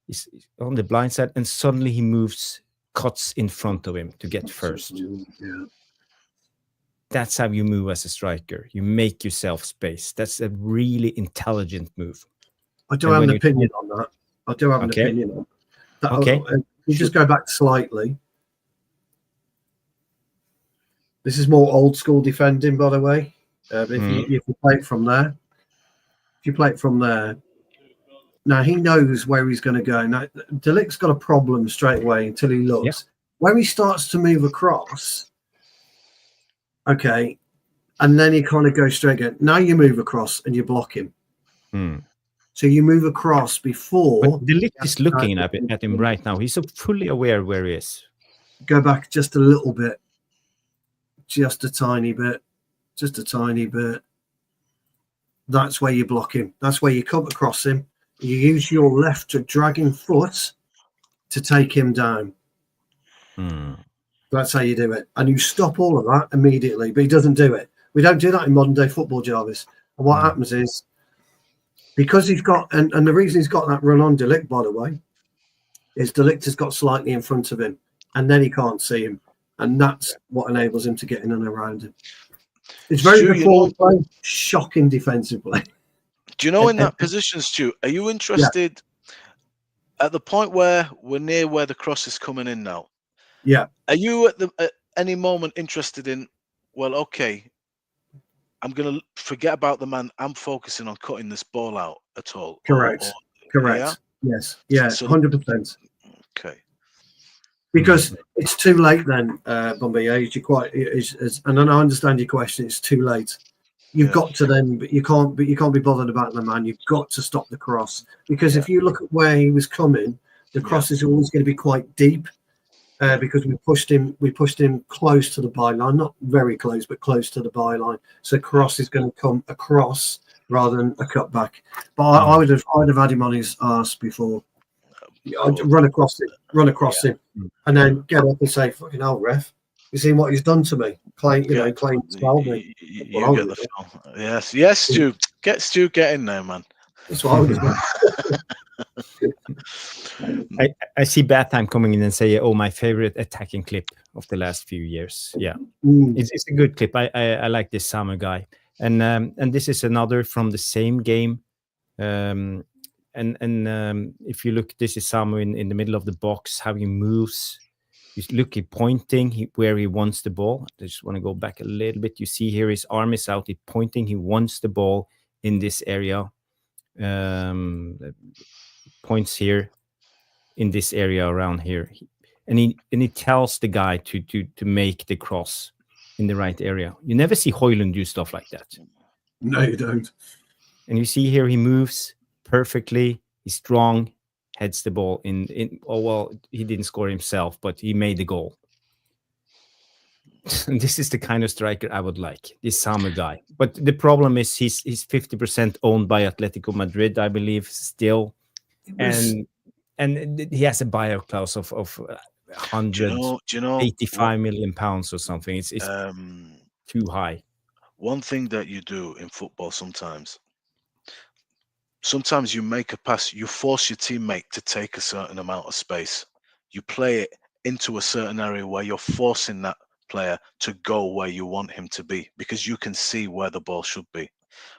He's on the blind side, and suddenly he moves, cuts in front of him to get first. Yeah. That's how you move as a striker. You make yourself space. That's a really intelligent move. I do have an opinion on that. I do have an opinion on that. Okay. You just go back slightly. This is more old school defending, by the way. But if you play it from there, now he knows where he's going to go. Now, De Ligt's got a problem straight away until he looks. Yeah. When he starts to move across, okay, and then he kind of goes straight again. Now you move across and you block him. So you move across before. But De Ligt is looking at him right now. He's so fully aware where he is. Go back just a little bit. Just a tiny bit. Just a tiny bit. That's where you block him. That's where you come across him. You use your left to dragging foot to take him down. That's how you do it. And you stop all of that immediately, but he doesn't do it. We don't do that in modern day football, Jarvis. And what happens is, because he's got, and the reason he's got that run on De Ligt, by the way, is De Ligt has got slightly in front of him, and then he can't see him. And that's what enables him to get in and around him. It's very good forward play, shocking defensively. Do you know in that position, Stu, are you interested at the point where we're near where the cross is coming in now? Yeah. Are you at any moment interested in, well, okay, I'm going to forget about the man. I'm focusing on cutting this ball out at all? Correct. Correct. Yeah? Yes. Yeah, so, 100%. Okay. Because it's too late then, Bomàye. And I understand your question. It's too late. You've got to then, but you can't be bothered about the man. You've got to stop the cross, because if you look at where he was coming, the cross is always going to be quite deep, because we pushed him close to the byline, not very close, but close to the byline. So cross is going to come across rather than a cut back. But I would have had him on his arse before. I'd run across him, and then get up and say, "Fucking hell, ref! You seen what he's done to me? Claim to foul me." You get the foul. Yes, Stu. Get in there, man. That's what I would. I see Batham coming in and say, "Oh, my favorite attacking clip of the last few years." Yeah, it's a good clip. I like this Samu guy, and this is another from the same game. And if you look, this is Samu in the middle of the box, how he moves. You look, he pointing where he wants the ball. I just want to go back a little bit. You see here his arm is out. He's pointing. He wants the ball in this area. Points here in this area around here, and he tells the guy to make the cross in the right area. You never see Højlund do stuff like that. No, you don't. And you see here he moves perfectly. He's strong, heads the ball in. Oh well, he didn't score himself, but he made the goal. And this is the kind of striker I would like, this Samu guy. But the problem is he's 50% owned by Atletico Madrid, I believe, still, and he has a buyout clause of 185 million pounds or something. It's too high. One thing that you do in football sometimes you make a pass, you force your teammate to take a certain amount of space. You play it into a certain area where you're forcing that player to go where you want him to be, because you can see where the ball should be.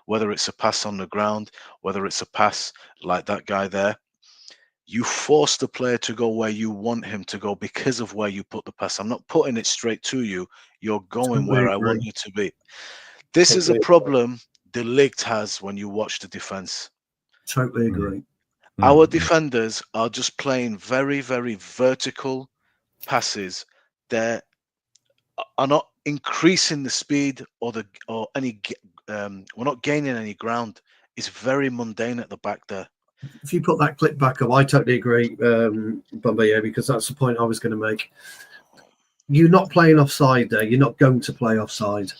Whether it's a pass on the ground, whether it's a pass like that guy there, you force the player to go where you want him to go because of where you put the pass. I'm not putting it straight to you. You're going where I want you to be. This is a problem De Ligt has when you watch the defense. Totally agree. Our defenders are just playing very, very vertical passes. They are not increasing the speed or any. We're not gaining any ground. It's very mundane at the back there. If you put that clip back up, I totally agree, BomÀye, because that's the point I was going to make. You're not playing offside there. You're not going to play offside.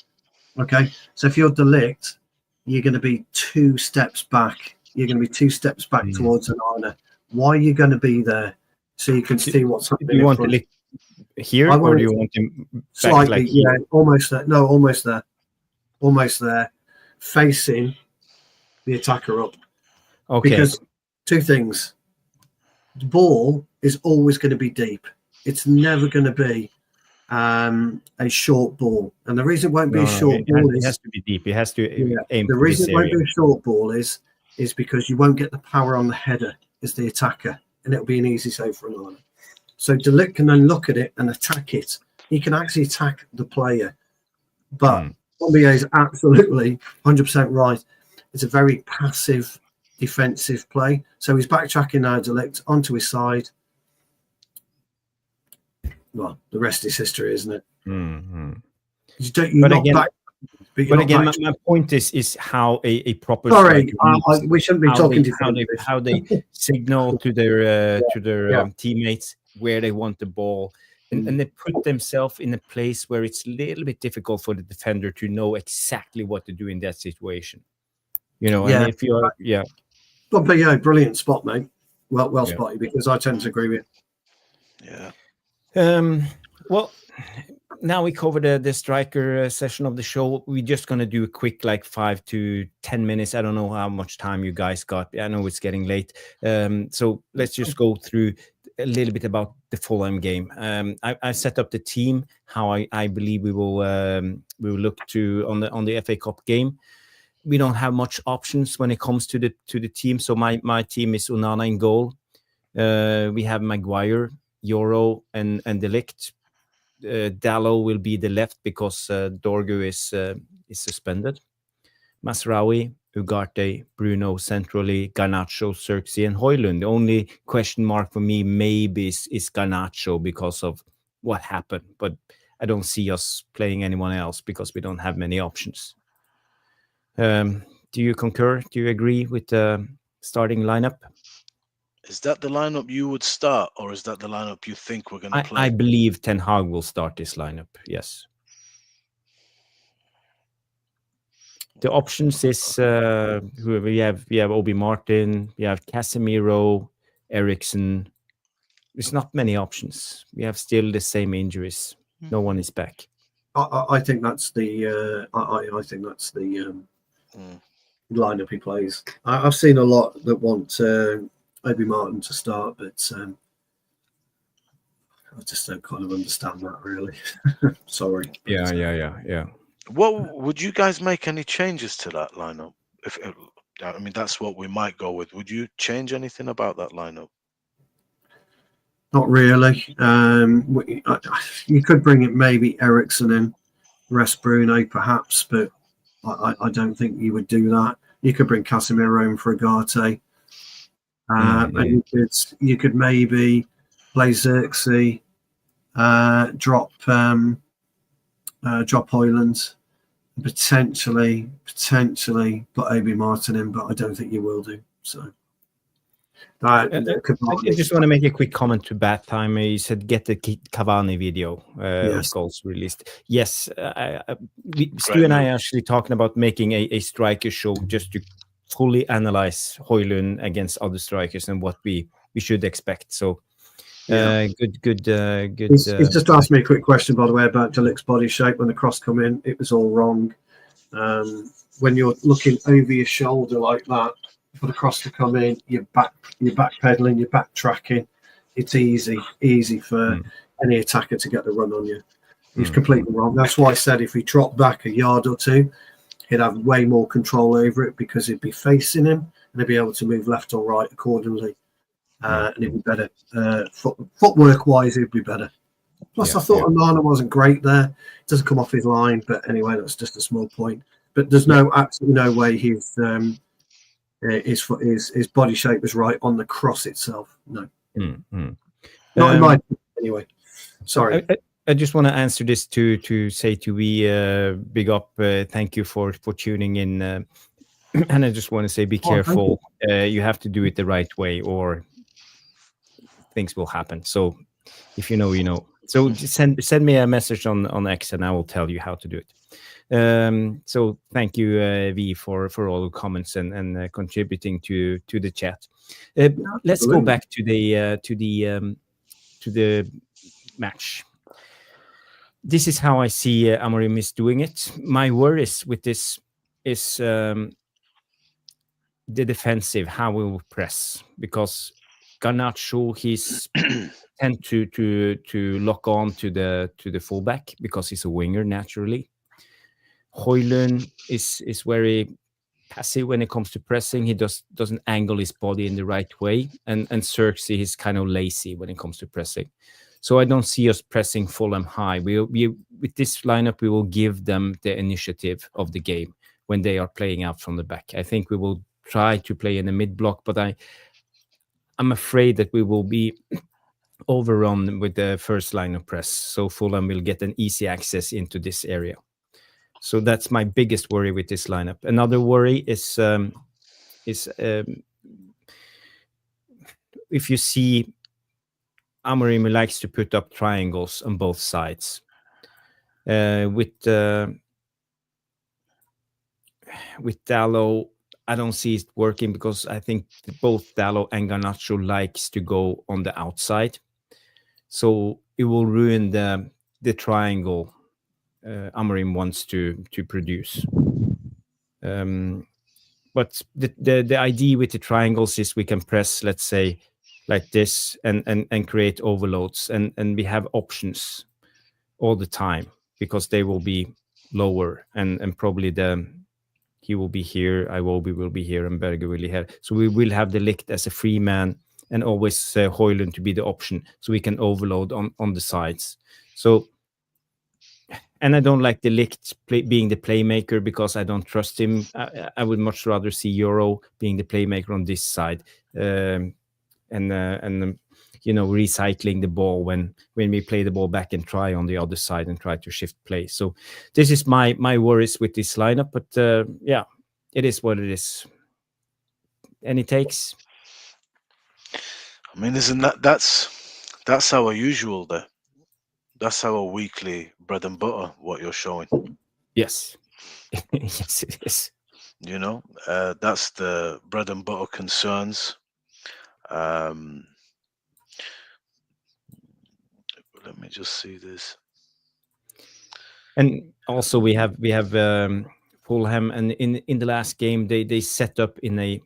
Okay? So if you're De Ligt, you're going to be 2 steps back. You're going to be 2 steps back towards Onana. Why are you going to be there? So you can see what's happening. Do you want De Ligt here, or do you want him back slightly? Like yeah, almost there. No, almost there. Almost there. Facing the attacker up. Okay. Because 2 things. The ball is always going to be deep. It's never going to be a short ball. And the reason it won't be a short ball is... It has to be deep. It has to aim the for reason this it won't area. be a short ball is because you won't get the power on the header as the attacker, and it'll be an easy save for Onana. So De Ligt can then look at it and attack it. He can actually attack the player. But Bomàye is absolutely 100% right. It's a very passive defensive play. So he's backtracking now, De Ligt, onto his side. Well, the rest is history, isn't it? But again, my point is how a proper. Sorry, we shouldn't be talking how they signal to their teammates where they want the ball, and they put themselves in a place where it's a little bit difficult for the defender to know exactly what to do in that situation. You know, and if you're Bomàye, brilliant spot, mate. Well spotted, because I tend to agree with you. Yeah. Well, now we covered the striker session of the show. We're just going to do a quick, like 5 to 10 minutes. I don't know how much time you guys got. I know it's getting late. So let's just go through a little bit about the Fulham game. I set up the team, how I believe we will look to on the FA Cup game. We don't have much options when it comes to the team. So my team is Onana in goal. We have Maguire, Euro, and De Ligt. Dallo will be the left because Dorgu is suspended. Masraoui, Ugarte, Bruno centrally, Garnacho, Xerxes, and Højlund. The only question mark for me maybe is Garnacho because of what happened, but I don't see us playing anyone else because we don't have many options. Do you concur? Do you agree with the starting lineup? Is that the lineup you would start, or is that the lineup you think we're going to play? I believe Ten Hag will start this lineup, yes. The options is who we have Obi Martin, we have Casemiro, Eriksson. There's not many options. We have still the same injuries. No one is back. I think that's the I think that's the lineup he plays. I've seen a lot that want Obi Martin to start, but I just don't kind of understand that, really. Sorry. Yeah. What would you guys make any changes to that lineup? I mean, that's what we might go with. Would you change anything about that lineup? Not really. You could bring it maybe Eriksson in, rest Bruno perhaps, but I don't think you would do that. You could bring Casemiro in for Ugarte. And you could maybe play Xerxes, drop Højlund, potentially put Obi Martin in, but I don't think you will do so. I just want to make a quick comment to Bat Time. He said, get the Cavani video of goals released. Yes, Stu and I are actually talking about making a striker show just to fully analyze Højlund against other strikers and what we should expect. So Good. He's just asked me a quick question, by the way, about Delict's body shape when the cross come in. It was all wrong. When you're looking over your shoulder like that for the cross to come in, you're back pedaling, you're back tracking. It's easy for any attacker to get the run on you. He's completely wrong. That's why I said if he dropped back a yard or two, he'd have way more control over it because he'd be facing him and he'd be able to move left or right accordingly. And it'd be better. Footwork wise, it'd be better. Plus, I thought Onana wasn't great there. It doesn't come off his line, but anyway, that's just a small point. But there's absolutely no way his body shape was right on the cross itself. No, not in my opinion, anyway. Sorry. I just want to answer this to say to we big up. Thank you for tuning in, and I just want to say be careful. You have to do it the right way, or things will happen. So if you know, you know. So just send me a message on X, and I will tell you how to do it. So thank you, V, for all the comments and contributing to the chat. Let's go back to the match. This is how I see Amorim is doing it. My worries with this is the defensive, how we will press, because Garnacho, he's tend to lock on to the fullback because he's a winger naturally. Højlund is very passive when it comes to pressing. He doesn't angle his body in the right way, and Xerxes is kind of lazy when it comes to pressing. So I don't see us pressing Fulham high. We with this lineup we will give them the initiative of the game when they are playing out from the back. I think we will try to play in the mid block, but I'm afraid that we will be overrun with the first line of press. So Fulham will get an easy access into this area. So that's my biggest worry with this lineup. Another worry is if you see Amorim likes to put up triangles on both sides. With Dalot, I don't see it working because I think both Dalot and Garnacho likes to go on the outside. So it will ruin the triangle Amorim wants to produce. But the idea with the triangles is we can press, let's say, like this and create overloads and we have options all the time because they will be lower and probably he will be here, Iwobi will be here, and Berger will be here. So we will have the Ligt as a free man and always Højlund to be the option so we can overload on the sides. So, and I don't like the Ligt being the playmaker because I don't trust him. I would much rather see Euro being the playmaker on this side. And recycling the ball when we play the ball back and try on the other side and try to shift play. So this is my worries with this lineup, but yeah, it is what it is. Any takes? I mean, isn't that's our usual there. That's our weekly bread and butter, what you're showing. Yes. Yes, it is. That's the bread and butter concerns. Let me just see this. And also we have Fulham, and in the last game they set up in a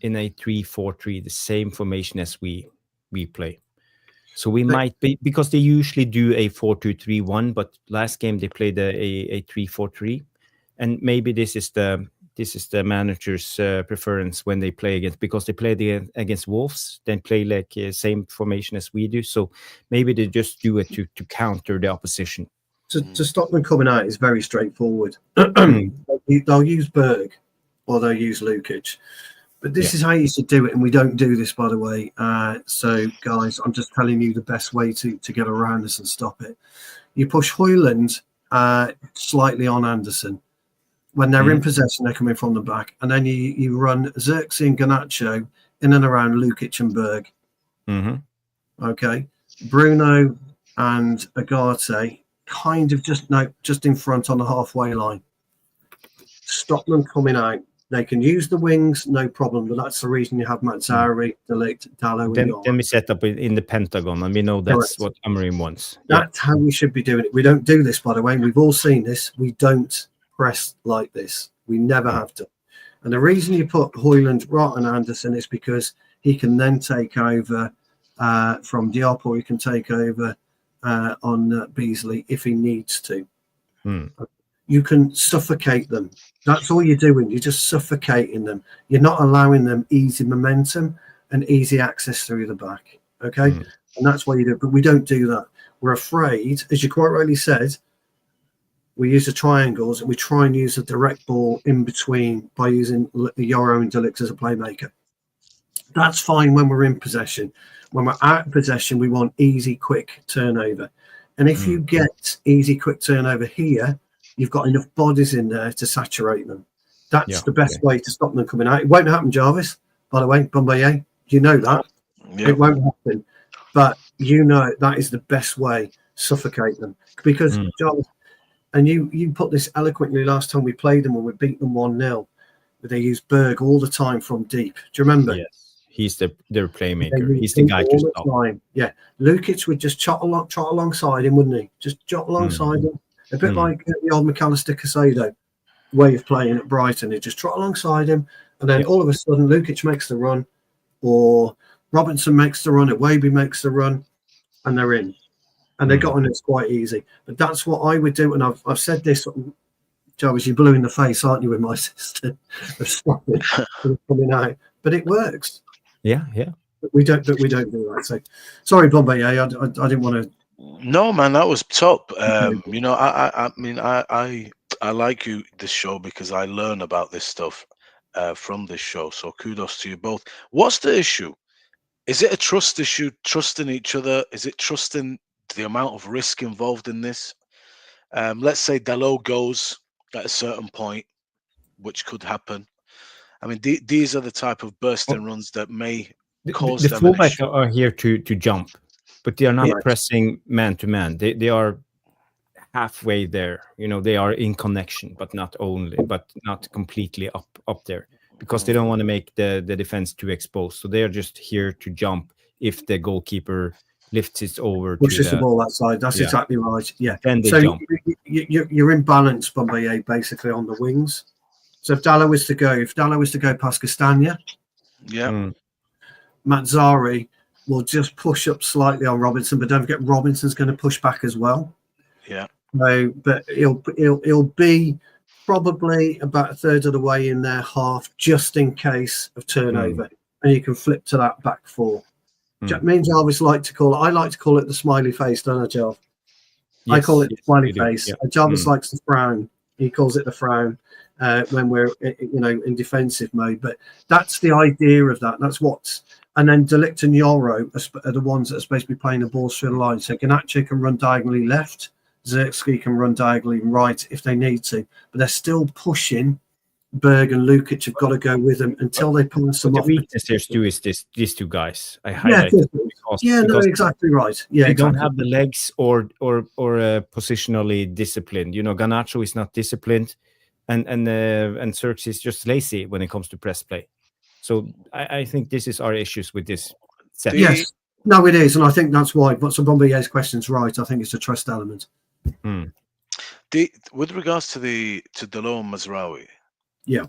3-4-3, the same formation as we play. So we might be, because they usually do a 4-2-3-1, but last game they played a 3-4-3, and maybe this is the manager's preference when they play against, because they played against Wolves, then play like same formation as we do. So maybe they just do it to counter the opposition. To stop them coming out is very straightforward. They'll use Berg or they'll use Lukic. But this is how you should do it, and we don't do this, by the way. So, guys, I'm just telling you the best way to get around this and stop it. You push Højlund slightly on Anderson. When they're in possession, they're coming from the back. And then you run Xerxes and Garnacho in and around Lukic and Berg. Mm-hmm. Okay. Bruno and Agate kind of just in front on the halfway line. Stop them coming out. They can use the wings, no problem. But that's the reason you have Mazzari, De Ligt, Dalot, and Then we set up in the Pentagon, and we know that's what Amorim wants. That's how we should be doing it. We don't do this, by the way. We've all seen this. We don't press like this. We never have to. And the reason you put Højlund right on Anderson is because he can then take over from Diop, or he can take over on Beasley if he needs to. You can suffocate them. That's all you're doing. You're just suffocating them. You're not allowing them easy momentum and easy access through the back. Okay? And that's why you do it. But we don't do that. We're afraid, as you quite rightly said, we use the triangles and we try and use a direct ball in between by using Yoro and De Ligt as a playmaker. That's fine when we're in possession. When we're out of possession, we want easy, quick turnover. And if you get easy, quick turnover here, you've got enough bodies in there to saturate them. That's the best way to stop them coming out. It won't happen, Jarvis, by the way, BomÀye. You know that. It won't happen. But you know that is the best way, suffocate them. Because, Jarvis, and you put this eloquently last time we played them when we beat them 1-0. They used Berg all the time from deep. Do you remember? Yes. He's their playmaker. He's the guy to stop. Yeah. Lukic would just trot alongside him, wouldn't he? Just trot alongside him. A bit like the old McAllister Casado way of playing at Brighton. He'd just trot alongside him, and then all of a sudden Lukic makes the run, or Robinson makes the run, or Waby makes the run, and they're in. And they got on it quite easy. But that's what I would do. And I've said this, Jarvis, you're blue in the face, aren't you, with my system of stopping from coming out. But it works. Yeah. But we don't do that. So sorry, Bomàye, I didn't want to. No, man, that was top. You know, I mean, I like this show because I learn about this stuff from this show. So kudos to you both. What's the issue? Is it a trust issue, trusting each other? Is it trusting the amount of risk involved in this? Let's say Dalot goes at a certain point, which could happen. I mean, these are the type of bursting runs that may cause the them an fullbacks issue. are here to jump, but they are not pressing man to man. They are halfway there. You know, they are in connection, but not completely up there, because they don't want to make the defense too exposed. So they are just here to jump if the goalkeeper lifts it over, pushes the ball that side. That's exactly right. Yeah. Then they so jump. You're in balance, Bomàye, basically on the wings. So if Dalot was to go past Castagna, Mazzari will just push up slightly on Robinson, but don't forget Robinson's going to push back as well. Yeah. So, but he'll be probably about a third of the way in their half, just in case of turnover, and you can flip to that back four. Me and Jarvis like to call it the smiley face, don't I, Jarv? Yes, I call it the smiley face. Yeah. Jarvis likes the frown. He calls it the frown when we're in defensive mode. But that's the idea of that. That's what's. And then De Ligt and Yoro are the ones that are supposed to be playing the ball through the line. So Garnacho can run diagonally left. Zirkzee can run diagonally right if they need to. But they're still pushing. Berg and Lukic have got to go with them until they pull some off. The weakness there, Stu, is these two guys. I highlighted because exactly right. Yeah, they don't have the legs or positionally disciplined. You know, Garnacho is not disciplined, and Zirkzee is just lazy when it comes to press play. So I think this is our issues with this set. Yes, no, it is, and I think that's why. But so Bomàye's question's right. I think it's a trust element. With regards to Dalot and Mazraoui. Yeah.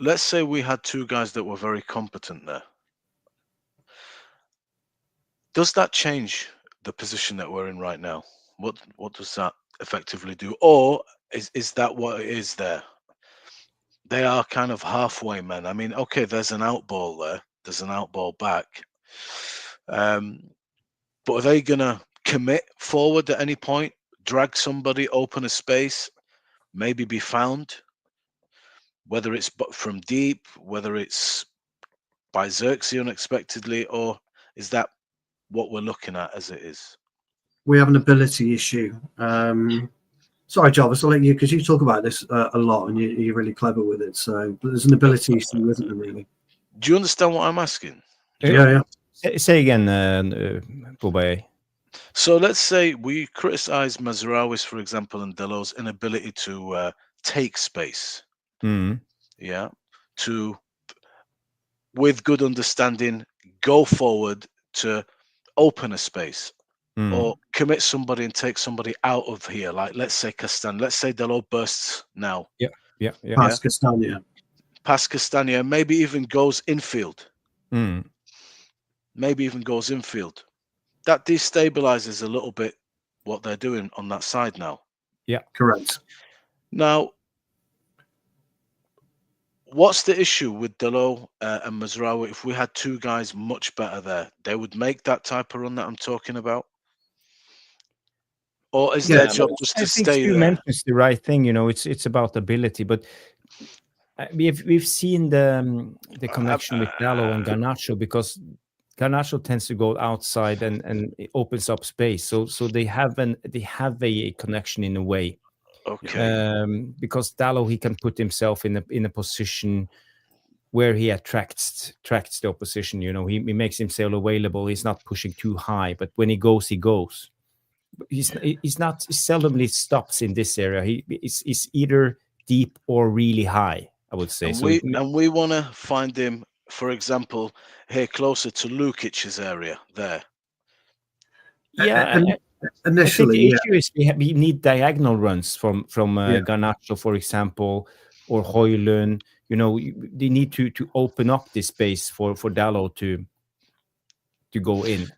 Let's say we had two guys that were very competent there. Does that change the position that we're in right now? What does that effectively do? Or is that what it is there? They are kind of halfway men. I mean, okay, there's an out ball there. There's an out ball back. But are they going to commit forward at any point? Drag somebody, open a space, maybe be found? Whether it's from deep, whether it's by Zirkzee unexpectedly, or is that what we're looking at as it is? We have an ability issue. Sorry, Jarvis, I'll let you, because you talk about this a lot and you're really clever with it. So, but there's an ability issue, isn't there, really? Do you understand what I'm asking? Yeah. Say again, Bomàye. So let's say we criticize Mazraoui's, for example, and Dalot's inability to take space. yeah, to, with good understanding, go forward to open a space or commit somebody and take somebody out of here. Like, let's say Castan, let's say Delo bursts now. Yeah. Past Castagna. Past Castagna, maybe even goes infield. Maybe even goes infield. That destabilizes a little bit what they're doing on that side now. Yeah, correct. Now, what's the issue with Delo and Mazraoui? If we had two guys much better there, they would make that type of run that I'm talking about? Or is their job just to stay Stu there? mentions the right thing. It's about ability, but we've seen the connection with Dalot and Garnacho, because Garnacho tends to go outside and it opens up space. So they have a connection in a way. Okay. Because Dalot, he can put himself in a position where he attracts the opposition. He makes himself available. He's not pushing too high, but when he goes, he goes. He seldomly stops in this area. He's either deep or really high, I would say. And we want to find him, for example, here closer to Lukic's area there. Yeah, initially, I think the issue is we need diagonal runs from Garnacho, for example, or Højlund. They need to open up this space for Dalot to go in.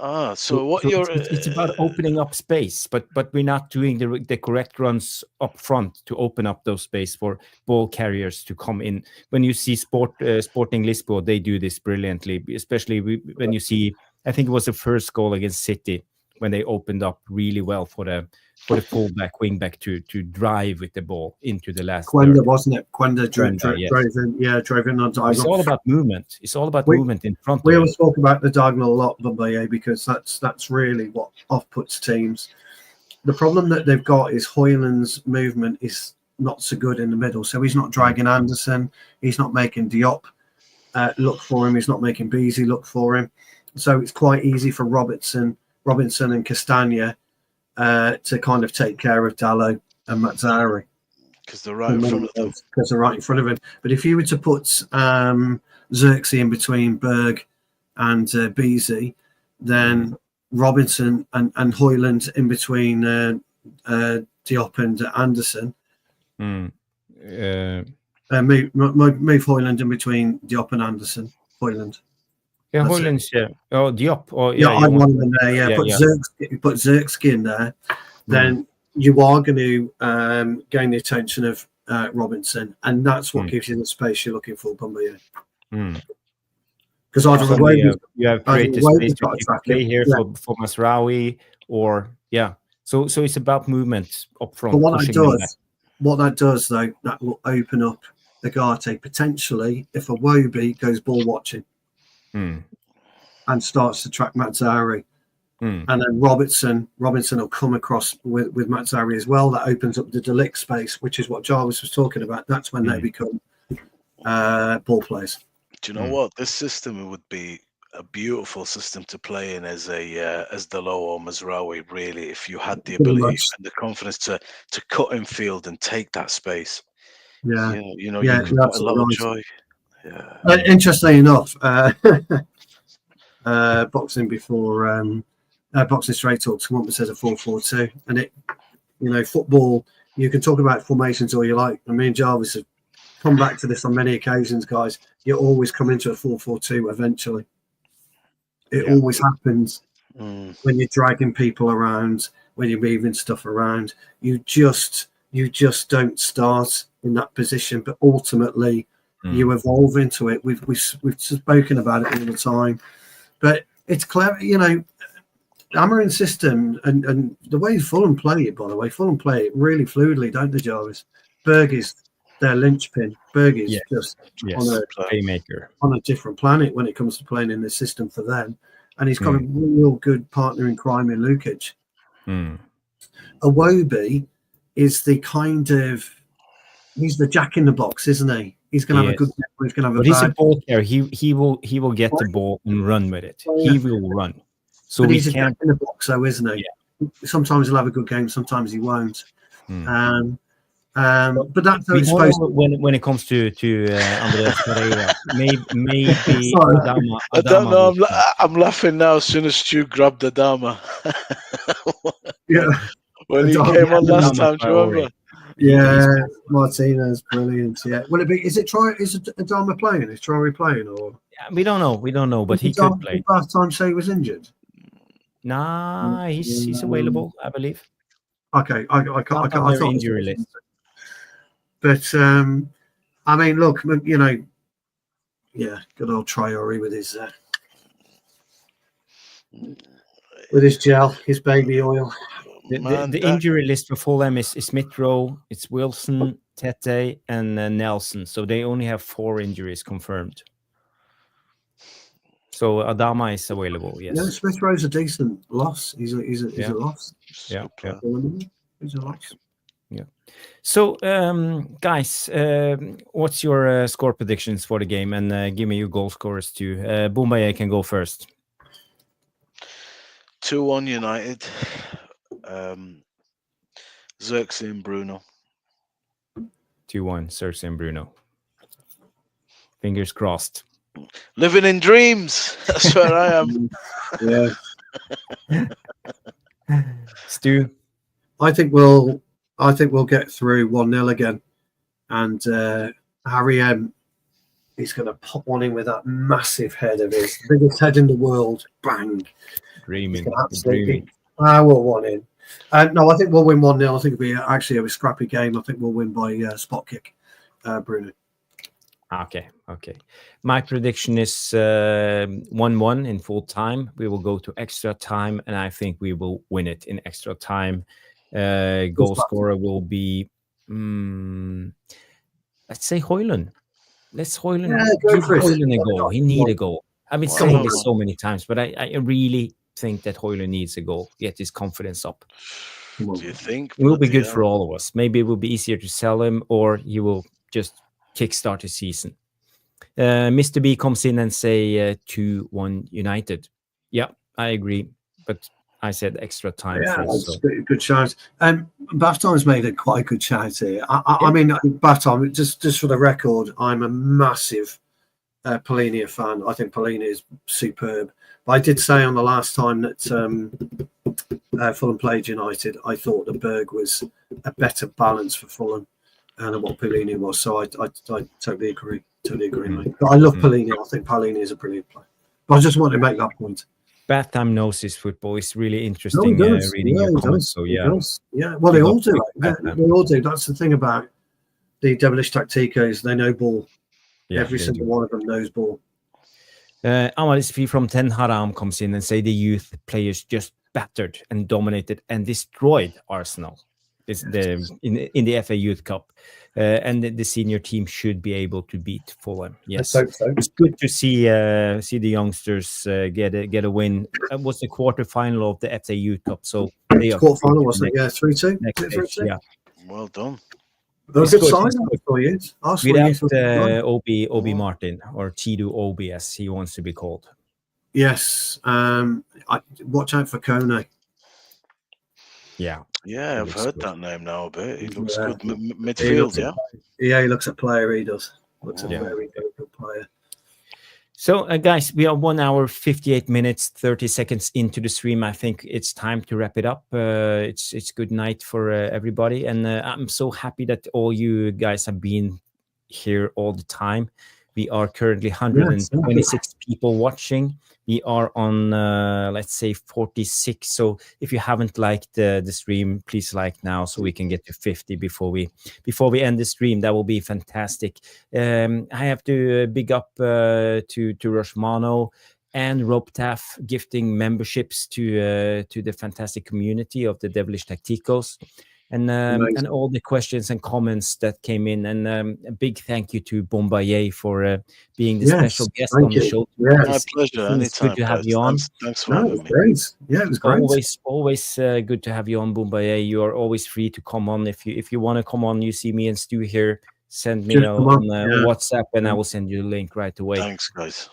It's about opening up space, but we're not doing the correct runs up front to open up those space for ball carriers to come in. When you see Sporting Lisbon, they do this brilliantly, especially when you see, I think it was the first goal against City, when they opened up really well for the fullback, wingback to drive with the ball into the last Quenda, third. wasn't it? Quenda drove in on diagonal. It's all about movement. It's all about movement in front. We always talk about the diagonal a lot, BomÀye, because that's really what off-puts teams. The problem that they've got is Højlund's movement is not so good in the middle, so he's not dragging Anderson. He's not making Diop look for him. He's not making Beasley look for him. So it's quite easy for Robinson and Castagna to kind of take care of Dalot and Mazzari. Because they're right in front of them. Because they're right in front of him. But if you were to put Xerxes in between Berg and Beasley, then Robinson and Højlund in between Diop and Anderson. Mm. Move Højlund in between Diop and Anderson. Højlund. Yeah, Højlund's, yeah. Oh, Diop. Oh, yeah, yeah. I'd want them there. Yeah, put Xerxes in there. Then you are going to gain the attention of Robinson, and that's what gives you the space you're looking for, BomÀye. Because either way, you have created space to play here for Mazraoui, or So it's about movement up front. But what that does, though, that will open up Agate potentially if a Woolley goes ball watching and starts to track Mazzari. And then Robinson will come across with Mazzari as well. That opens up the Delict space, which is what Jarvis was talking about. That's when they become ball players. Do you know what? This system would be a beautiful system to play in as Dalot or Mazraoui, really, if you had the ability and the confidence to cut in field and take that space. Yeah, you could put a lot of joy. Yeah. Interestingly enough, boxing before. Boxing Straight Talks come up and says a 4-4-2, and it, football. You can talk about formations all you like. I mean, Jarvis have come back to this on many occasions, guys. You always come into a 4-4-2 eventually. It always happens when you're dragging people around, when you're moving stuff around. You just don't start in that position, but ultimately you evolve into it. We've spoken about it all the time, but it's clever, Amorim's system and the way Fulham play it, by the way, Fulham play it really fluidly, don't they, Jarvis? Berg is their linchpin. Berg is just on a playmaker, on a different planet when it comes to playing in this system for them. And he's got a real good partner in crime in Lukic. Iwobi is the kind of, he's the jack in the box, isn't he? He's going to have a good game. He's going to have but he's a ball carrier. He will get the ball and run with it. He will run. So he's a jack in the box, though, isn't he? Yeah. Sometimes he'll have a good game, sometimes he won't. But that's how We it's know supposed to be. when it comes to Andreas Pereira, maybe Sorry. I don't know. will start. I'm laughing now as soon as Stu grabbed the Dama. Yeah. When he Adama, came on yeah. last Adama time, do you remember? Traore. Yeah, Martinez, brilliant. Yeah. Will it be? Is it Adama playing? Is Traore playing, or We don't know, but he could play. Did last time say he was injured? Nah, he's available, I believe. Okay, I Not thought on their it injury was, list. but I mean, look, you know, yeah, good old Traore with his gel, his baby oil. The injury list for Fulham is Smith Rowe, it's Wilson, Tete, and Nelson. So they only have 4 injuries confirmed. So Adama is available. Yes. Yeah, Smith Rowe's a decent loss. He's a loss. Yeah. He's a loss. Yeah. So, guys, what's your score predictions for the game? And give me your goal scorers too. BomÀye can go first. 2-1 United. Xerxes and Bruno. 2-1, Xerxes and Bruno. Fingers crossed. Living in dreams. That's where I am. Yeah. Stu? I think we'll get through 1-0 again. And Harry M, he's going to pop one in with that massive head of his. Biggest head in the world. Bang. Dreaming. Absolutely power one in. No, I think we'll win 1-0. I think it'll be actually a scrappy game. I think we'll win by spot kick, Bruno. Okay. My prediction is 1-1 in full time. We will go to extra time, and I think we will win it in extra time. Goal scorer will be, let's say Højlund. Let's Højlund. Give Højlund a goal. He needs a goal. I've been saying this so many times, but I really think that Højlund needs a goal. Get his confidence up. Do you think? It will be good for all of us. Maybe it will be easier to sell him, or he will just kickstart the season. Mr. B comes in and say 2-1 United. Yeah, I agree, but I said extra time. Yeah, that's a good shout. Bath Time's made quite a good shout here. I mean, Bath Time, just for the record, I'm a massive Polina fan. I think Polina is superb. But I did say on the last time that Fulham played United, I thought the Berg was a better balance for Fulham than what Polina was. So I totally agree. Mate. But I love Polina. I think Polina is a brilliant player. But I just want to make that point. Bath Time knows his football. It's really interesting reading your comments. So yeah, well, they all do. They all do. That's the thing about the Devilish Tacticos. They know ball. Every single one of them knows ball. Amalis from Ten Haram comes in and say the youth players just battered and dominated and destroyed Arsenal. It's in the FA Youth Cup, and the senior team should be able to beat Fulham. Yes, it's good to see the youngsters get a win. It was the quarterfinal of the FA Youth Cup, so quarterfinal was it? Yeah, 3-2. Yeah, well done. That was a good sign for you. Without Obi Martin, or Chidu Obi as he wants to be called. Yes, watch out for Kone. Yeah, I've heard that name now a bit. He looks good midfield. Yeah, he looks a player. He does. Looks a very good player. So, guys, we are 1 hour 58 minutes 30 seconds into the stream. I think it's time to wrap it up. It's good night for everybody, and I'm so happy that all you guys have been here all the time. We are currently 126 people watching. We are on, let's say, 46. So if you haven't liked the stream, please like now so we can get to 50 before we end the stream. That will be fantastic. I have to big up to Mano and RobTaff gifting memberships to the fantastic community of the Devilish Tacticos. And all the questions and comments that came in. And a big thank you to BomÀye for being the special guest on the show. Yeah, my pleasure. Anytime. It's good to have you on. Thanks for having me. Yeah, it was great. Always good to have you on, Bomàye. You are always free to come on. If you want to come on, you see me and Stu here, send me on WhatsApp and I will send you the link right away. Thanks, guys.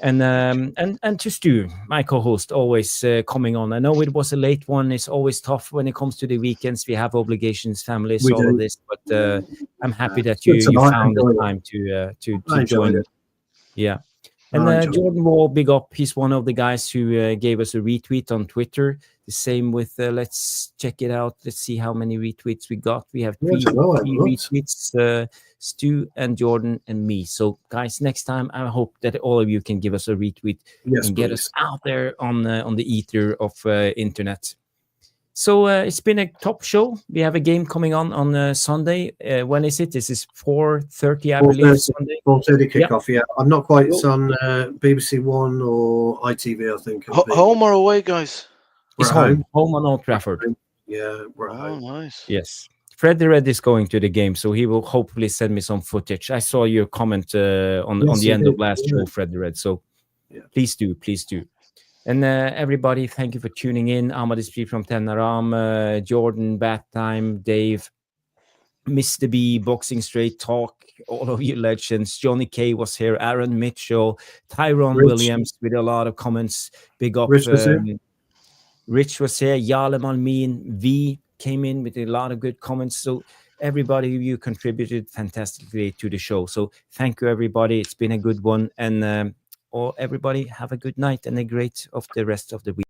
And to Stu, my co-host, always coming on. I know it was a late one. It's always tough when it comes to the weekends. We have obligations, families, We all do. of this. But I'm happy that Good you tonight, found the enjoyed it. time to I enjoyed join. it. Yeah. I And enjoyed it. Jordan Wall, big up. He's one of the guys who gave us a retweet on Twitter. The same with, let's check it out. Let's see how many retweets we got. We have Yeah, three I know, I looked. retweets, Stu and Jordan and me. So, guys, next time, I hope that all of you can give us a retweet Yes, and get please. us out there on the ether of internet. So it's been a top show. We have a game coming on Sunday. When is it? This is 4:30, I believe. 4:30 Sunday. 4:30 Yeah. kickoff. Yeah, I'm not quite. It's Cool. on BBC One or ITV, I think. it'll be. Home or away, guys? We're It's at home on Old Trafford. Yeah, we're at Oh, home. nice. Yes. Fred the Red is going to the game, so he will hopefully send me some footage. I saw your comment on Yes, the you end did, of last yeah. show, Fred the Red. So Yeah. please do. And everybody, thank you for tuning in. Ahmad is from Tenaram, Jordan, Bat Time, Dave, Mr. B, Boxing Straight Talk, all of you legends. Johnny K was here, Aaron Mitchell, Tyrone Rich. Williams with a lot of comments. Big up. Rich was here. Rich was here. Yale Malmin V came in with a lot of good comments. So everybody of you contributed fantastically to the show. So thank you, everybody. It's been a good one. And everybody have a good night and a great of the rest of the week.